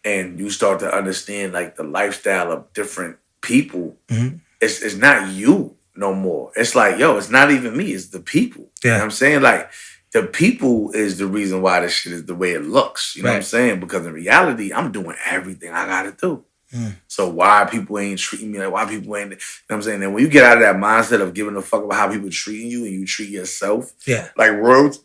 and you start to understand like the lifestyle of different people, it's not you no more. It's like, yo, it's not even me, it's the people. Yeah. You know what I'm saying? Like the people is the reason why this shit is the way it looks. You know what I'm saying? Because in reality, I'm doing everything I gotta do. So why people ain't treating me like why people ain't, you know what I'm saying? And when you get out of that mindset of giving a fuck about how people treating you and you treat yourself, like roads,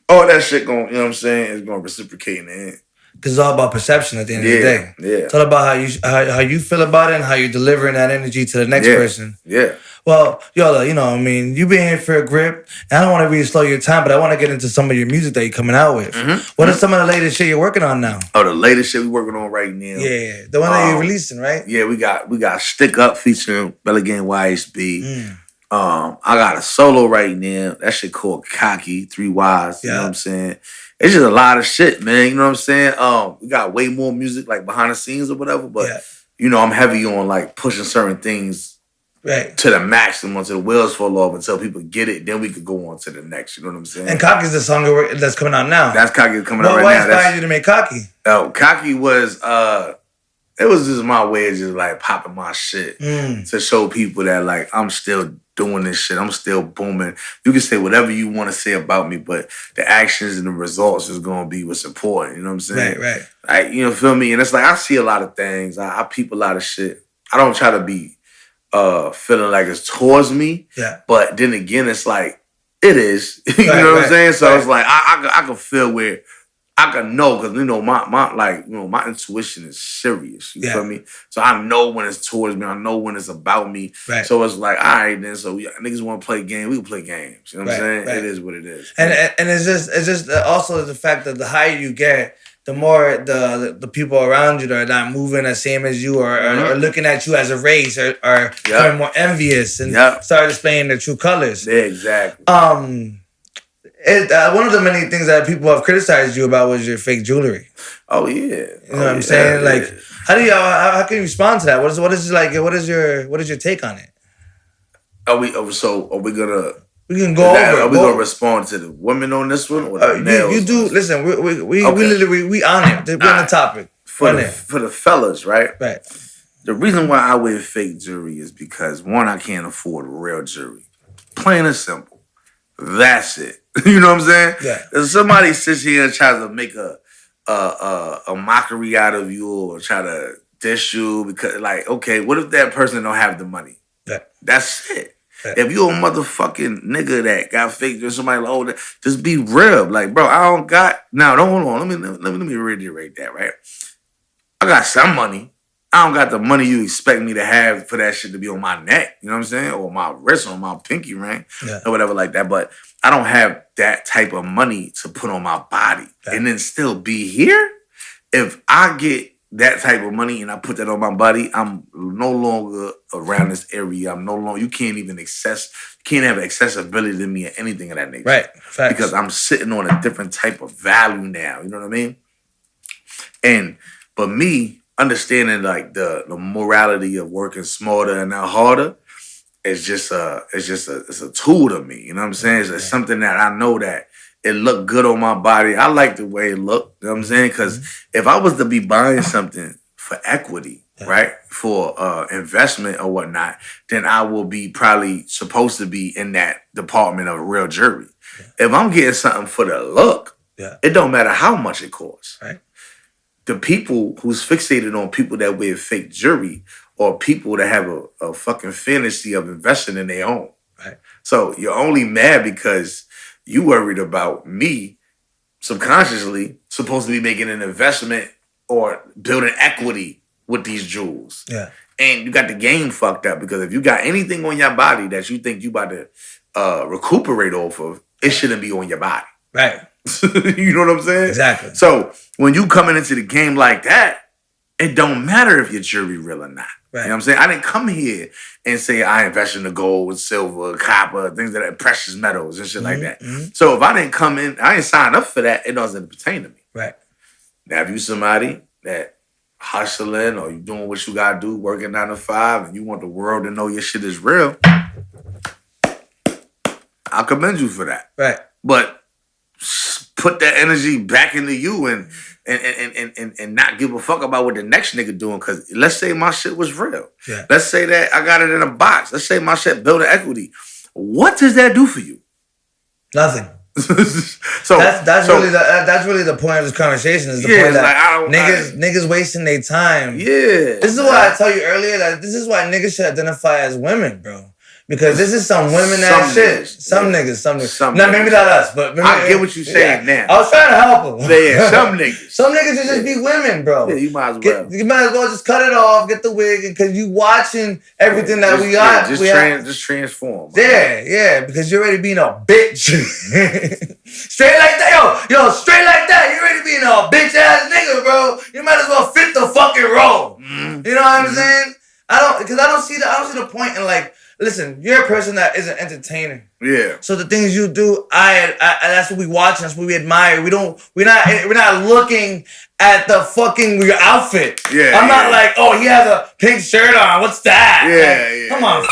all that shit going, you know what I'm saying, is gonna reciprocate in the end. Because it's all about perception at the end of the day. Yeah. It's all about how you feel about it and how you're delivering that energy to the next person. Yeah. Well, Yola, you've been here for a grip. And I don't want to really slow your time, but I want to get into some of your music that you're coming out with. What are some of the latest shit you're working on now? Oh, the latest shit we working on right now. Yeah, the one that you're releasing, right? Yeah, we got Stick Up featuring Belly Gang YHB. I got a solo right now. That shit called Cocky, 3 Ys. You know what I'm saying? It's just a lot of shit, man. You know what I'm saying? We got way more music like behind the scenes or whatever, but you know, I'm heavy on like pushing certain things to the maximum until the wheels fall off until people get it. Then we could go on to the next. You know what I'm saying? And Cocky's the song that's coming out now. That's Cocky coming out right now. What inspired you to make Cocky? Oh, Cocky was it was just my way of just like popping my shit to show people that like I'm still doing this shit. I'm still booming. You can say whatever you want to say about me, but the actions and the results is gonna be what's important. You know what I'm saying? Right. Like, you know, feel me? And it's like I see a lot of things. I peep a lot of shit. I don't try to be feeling like it's towards me. Yeah. But then again, it's like it is. You know what I'm saying? So it's like I can feel where I can know, because you know my intuition is serious. You feel me? So I know when it's towards me. I know when it's about me. Right. So it's like, all right, then. So niggas want to play games. We can play games. You know what I'm saying? Right. It is what it is. And it's just also the fact that the higher you get, the more the people around you that are not moving the same as you, or looking at you as a race, or becoming more envious and start displaying their true colors. Yeah, exactly. One of the many things that people have criticized you about was your fake jewelry. Oh yeah, you know what I'm saying? Like, how do you how can you respond to that? What is like? What is your take on it? Are we gonna? We can go over. Are we gonna respond to the women on this one or the males? You do. Listen, we literally we on it. We're on the topic. For the fellas, right? Right. The reason why I wear fake jewelry is because one, I can't afford real jewelry. Plain and simple. That's it. You know what I'm saying? Yeah. If somebody sits here and tries to make a mockery out of you or try to diss you because, like, okay, what if that person don't have the money? Yeah. That's it. Yeah. If you a motherfucking nigga that got fake or somebody like, oh, just be real. Like, bro, I don't got. Now, don't hold on. Let me reiterate that, right? I got some money. I don't got the money you expect me to have for that shit to be on my neck, you know what I'm saying? Or my wrist, or my pinky ring, or whatever like that. But I don't have that type of money to put on my body and then still be here. If I get that type of money and I put that on my body, I'm no longer around this area. I'm no longer, you can't have accessibility to me or anything of that nature. Right. Facts. Because I'm sitting on a different type of value now, you know what I mean? But me, understanding like the morality of working smarter and not harder, it's a tool to me. You know what I'm saying? It's something that I know that it looked good on my body. I like the way it looked. You know what I'm saying? Because if I was to be buying something for equity, right, for investment or whatnot, then I will be probably supposed to be in that department of real jewelry. If I'm getting something for the look, it don't matter how much it costs. Right. The people who's fixated on people that wear fake jewelry or people that have a fucking fantasy of investing in their own. Right. So you're only mad because you worried about me subconsciously supposed to be making an investment or building equity with these jewels. Yeah. And you got the game fucked up because if you got anything on your body that you think you about to recuperate off of, it shouldn't be on your body. Right. You know what I'm saying? Exactly. So when you coming into the game like that, it don't matter if your jewelry real or not. Right. You know what I'm saying? I didn't come here and say I invest in the gold, silver, copper, things that are precious metals and shit like that. Mm-hmm. So if I didn't come in, I didn't sign up for that, it doesn't pertain to me. Right. Now if you somebody that hustling or you doing what you gotta do, working 9 to 5, and you want the world to know your shit is real, I commend you for that. Right. But put that energy back into you and not give a fuck about what the next nigga doing. Because let's say my shit was real. Yeah. Let's say that I got it in a box. Let's say my shit built equity. What does that do for you? Nothing. So that's really the point of this conversation. Is the point that like, niggas wasting their time. Yeah. This is why I tell you earlier that this is why niggas should identify as women, bro. Because this is some women ass shit. Some niggas. Now, maybe not us, but I get what you're saying now. I was trying to help them. Yeah, some niggas. Some niggas should just be women, bro. Yeah, you might as well. You might as well just cut it off, get the wig, because you watching everything that we got. Just transform. Yeah, because you're already being a bitch. Straight like that, yo, straight like that. You're already being a bitch ass nigga, bro. You might as well fit the fucking role. Mm-hmm. You know what I'm saying? I don't see the point in like listen, you're a person that is an entertainer. Yeah. So the things you do, I that's what we watch, and that's what we admire. We're not looking at the fucking your outfit. Yeah. I'm not like, oh, he has a pink shirt on. What's that? Yeah, like, yeah. Come on.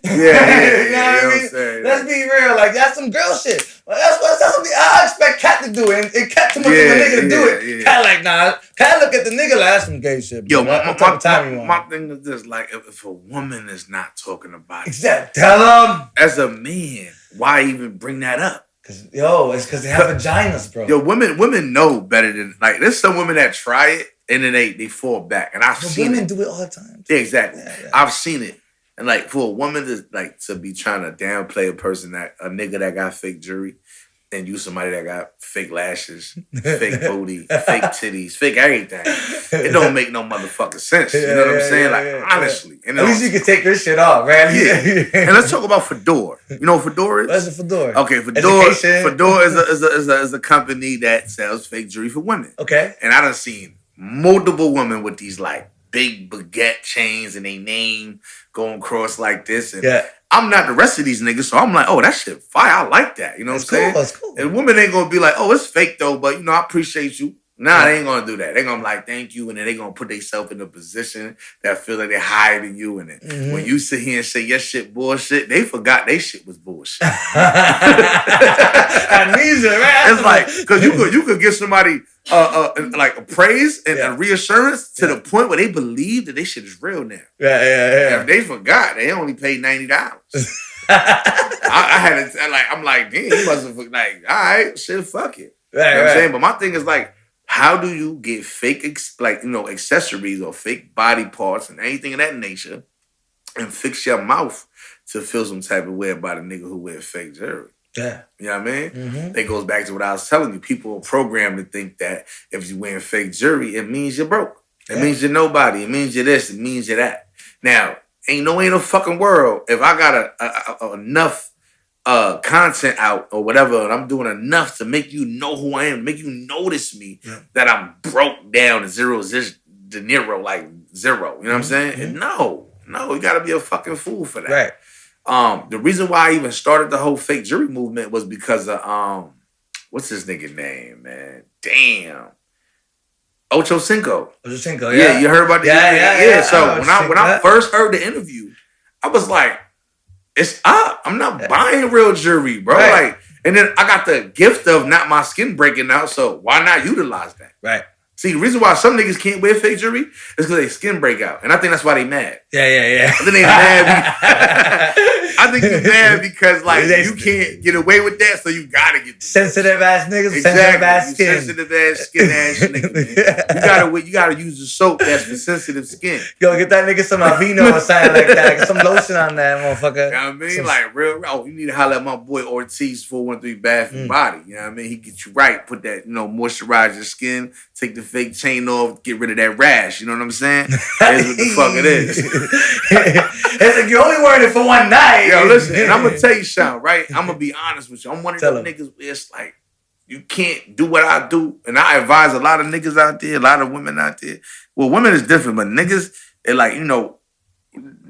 Yeah, you know what I mean? Let's be real. Like, that's some girl shit. That's something I expect Kat to do, and Kat too much of a nigga to do it. Yeah. Kat like, nah. Kat look at the nigga like, that's some gay shit. Bro. Yo, my thing is this: like, if a woman is not talking about it, tell them. As a man, why even bring that up? It's because they have vaginas, bro. Yo, women know better than like. There's some women that try it and then they fall back, and I've seen women do it all the time. Yeah, exactly. Yeah. I've seen it. And like for a woman to be trying to downplay a nigga that got fake jewelry, and you somebody that got fake lashes, fake booty, fake titties, fake everything, it don't make no motherfucking sense. You know what I'm saying? Honestly. At least you can take this shit off, man. Yeah. And let's talk about Fedora. You know what Fedora is? What's a Fedora? Okay, Fedora is a company that sells fake jewelry for women. Okay. And I done seen multiple women with these like big baguette chains and they name going across like this. And I'm not the rest of these niggas, so I'm like, oh, that shit fire. I like that. You know what I'm saying? That's cool. And women ain't gonna be like, oh, it's fake though, but you know, I appreciate you. Nah, they ain't gonna do that. They gonna be like, thank you, and then they gonna put themselves in a position that feel like they're higher than you. And then when you sit here and say your shit bullshit, they forgot they shit was bullshit. Amnesia, right? It's like, cause you could give somebody like a praise and a reassurance to the point where they believe that they shit is real now. Yeah. If they forgot, they only paid $90. I had to like, I'm like, damn, you must have like, all right, shit, fuck it. You know what I'm saying? But my thing is like, how do you get fake accessories or fake body parts and anything of that nature and fix your mouth to feel some type of way about a nigga who wear fake jewelry? Yeah. You know what I mean? That goes back to what I was telling you. People are programmed to think that if you're wearing fake jewelry, it means you're broke. It means you're nobody. It means you're this. It means you're that. Now, ain't no fucking world if I got enough content out or whatever, and I'm doing enough to make you know who I am, make you notice me, that I'm broke down to zero, de Niro, like zero. You know what I'm saying? And no, you gotta be a fucking fool for that. Right. The reason why I even started the whole fake jewelry movement was because of what's his nigga name, man? Damn. Ocho Cinco. Yeah, you heard about that? Yeah. So when I first heard the interview, I was like, it's up. I'm not buying real jewelry, bro. Right. Like, and then I got the gift of not my skin breaking out, so why not utilize that? Right. See, the reason why some niggas can't wear fake jewelry is because their skin break out. And I think that's why they mad. Yeah. I think they mad. I think you're mad because, like, you can't get away with that, so you gotta get sensitive ass niggas, exactly. sensitive ass skin. Sensitive ass skin ass nigga, man. You gotta use the soap that's for sensitive skin. Yo, get that nigga some Aveeno or something like that. Get some lotion on that motherfucker. You know what I mean? Like, real, you need to holler at my boy Ortiz 413 Bath and Body. You know what I mean? He get you right. Put that, moisturize your skin, take the fake chain off, get rid of that rash. You know what I'm saying? That's what the fuck it is. It's like you're only wearing it for one night. Yo, listen, and I'm gonna tell you something, right? I'm gonna be honest with you. I'm one of those niggas where it's like, you can't do what I do. And I advise a lot of niggas out there, a lot of women out there. Well, women is different, but niggas, they're like,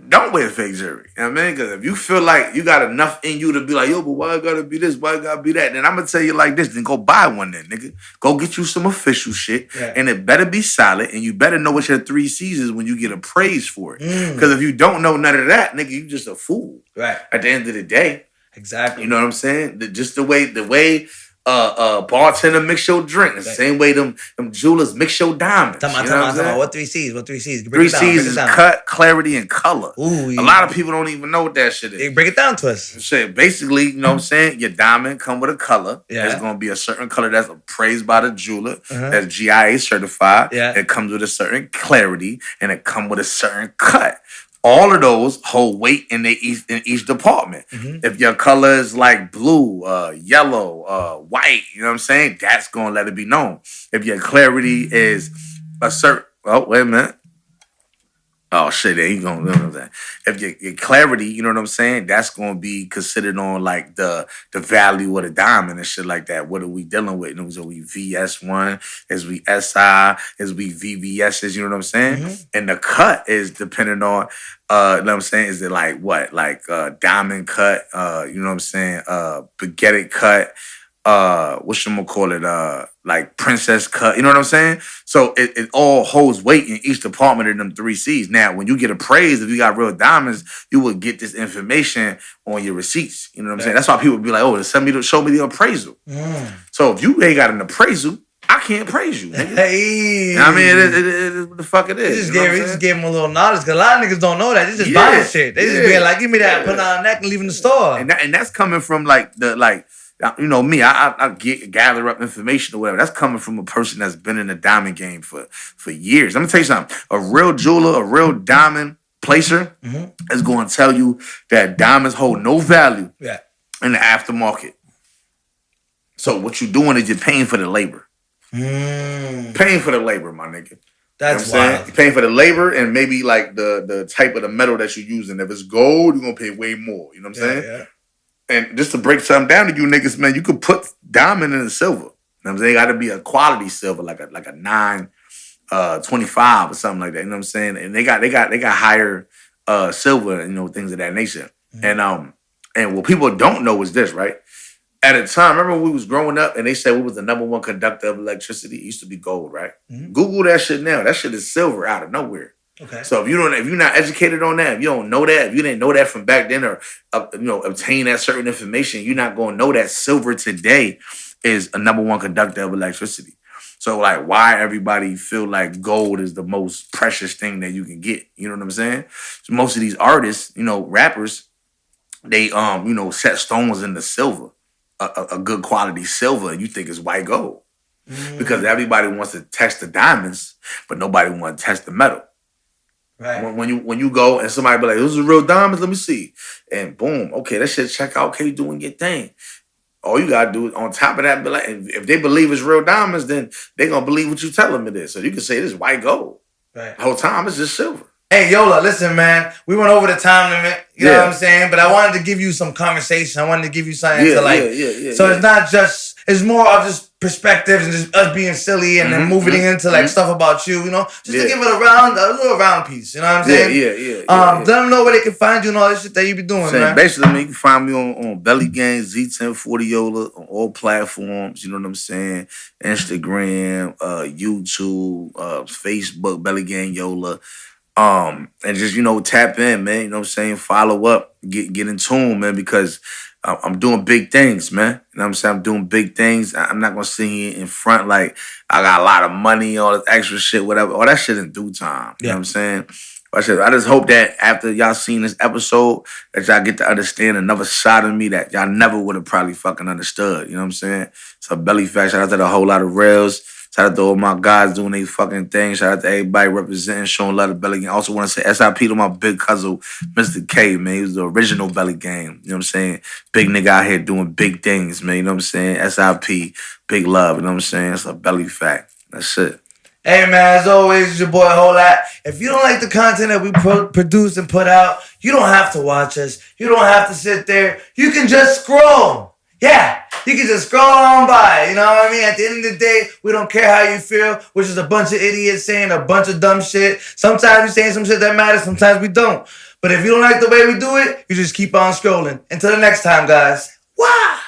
don't wear fake jewelry. You know what I mean? Because if you feel like you got enough in you to be like, yo, but why it gotta be this? Why it gotta be that? Then I'm gonna tell you like this, then go buy one then, nigga. Go get you some official shit. Yeah. And it better be solid. And you better know what your 3 C's is when you get appraised for it. Because if you don't know none of that, nigga, you just a fool. Right. At the end of the day. Exactly. You know what I'm saying? Just the way bartender mix your drink. The same way them jewelers mix your diamonds. Tell me, what 3 C's? What 3 C's? 3 C's is cut, clarity, and color. Ooh, a lot of people don't even know what that shit is. Break it down to us. Shit, basically, you know what I'm saying? Your diamond come with a color. Yeah. There's going to be a certain color that's appraised by the jeweler. That's GIA certified. Yeah. It comes with a certain clarity, and it comes with a certain cut. All of those hold weight in each department. If your color is like blue, yellow, white, you know what I'm saying? That's going to let it be known. If your clarity is a certain... Oh, wait a minute. Oh shit, there you go. You know what I'm saying? If your clarity, you know what I'm saying, that's gonna be considered on like the value of the diamond and shit like that. What are we dealing with? You know, so we VS1, is we SI, is we VVSs, you know what I'm saying? Mm-hmm. And the cut is depending on you know what I'm saying, is it like what? Like diamond cut, you know what I'm saying, baguette cut, whatchamacallit, like princess cut, you know what I'm saying? So it all holds weight in each department of them 3Cs. Now, when you get appraised, if you got real diamonds, you will get this information on your receipts. You know what I'm saying? That's why people be like, oh, show me the appraisal. So if you ain't got an appraisal, I can't praise you, nigga. Hey. You know what I mean, it is what the fuck it is. He just gave him a little knowledge, because a lot of niggas don't know that. They just buying shit. They just being like, give me that, put it on the neck and leaving the store. And that's coming from like you know me, I gather up information or whatever. That's coming from a person that's been in the diamond game for years. Let me tell you something. A real jeweler, a real diamond placer is going to tell you that diamonds hold no value in the aftermarket. So what you're doing is you're paying for the labor. Paying for the labor, my nigga. That's you know wild. You're paying for the labor and maybe like the type of the metal that you're using. If it's gold, you're going to pay way more. You know what I'm saying? Yeah. And just to break something down to you niggas, man, you could put diamond in the silver. You know what I'm saying? It got to be a quality silver, like a 925 or something like that. You know what I'm saying? And they got higher silver, you know, things of that nature. And what people don't know is this, right? At a time, remember when we was growing up and they said we was the number one conductor of electricity? It used to be gold, right? Google that shit now. That shit is silver out of nowhere. Okay. So if you're not educated on that, if you don't know that, if you didn't know that from back then, or obtain that certain information, you're not gonna know that silver today is a number one conductor of electricity. So like, why everybody feel like gold is the most precious thing that you can get? You know what I'm saying? So most of these artists, you know, rappers, they set stones in the silver, a good quality silver, and you think it's white gold because everybody wants to test the diamonds, but nobody want to test the metal. Right. When you go and somebody be like, "Those are real diamonds, let me see," and boom, okay, that shit check out. Okay, you doing your thing. All you gotta do is on top of that, be like, if they believe it's real diamonds, then they gonna believe what you tell them it is. So you can say this is white gold. Right. The whole time it's just silver. Hey Yola, listen, man, we went over the time limit. You know what I'm saying? But I wanted to give you some conversation. I wanted to give you something to like. So it's not just. It's more of just perspectives and just us being silly and then moving into like stuff about you, you know, just to give it a little round piece. You know what I'm saying? Let them know where they can find you and all this shit that you be doing, man. Basically, man, you can find me on Belly Gang, Z1040 Yola, on all platforms. You know what I'm saying? Instagram, YouTube, Facebook, Belly Gang Yola. And just, you know, tap in, man. You know what I'm saying? Follow up, get in tune, man, because I'm doing big things, man. You know what I'm saying? I'm doing big things. I'm not gonna sit here in front like I got a lot of money, all this extra shit, whatever. All that shit in due time. You know what I'm saying? I just hope that after y'all seen this episode, that y'all get to understand another side of me that y'all never would have probably fucking understood. You know what I'm saying? So Belly Fact, shout out to the whole lot of rails. Shout out to all my guys doing their fucking thing. Shout out to everybody representing, showing love to Belly Gang. I also want to say SIP to my big cousin, Mr. K, man. He was the original Belly Gang. You know what I'm saying? Big nigga out here doing big things, man. You know what I'm saying? SIP, big love. You know what I'm saying? It's a Belly Fact. That's it. Hey, man, as always, it's your boy Holat. If you don't like the content that we produce and put out, you don't have to watch us. You don't have to sit there. You can just scroll. Yeah, you can just scroll on by, you know what I mean? At the end of the day, we don't care how you feel, which is a bunch of idiots saying a bunch of dumb shit. Sometimes we saying some shit that matters, sometimes we don't. But if you don't like the way we do it, you just keep on scrolling. Until the next time, guys. Wow!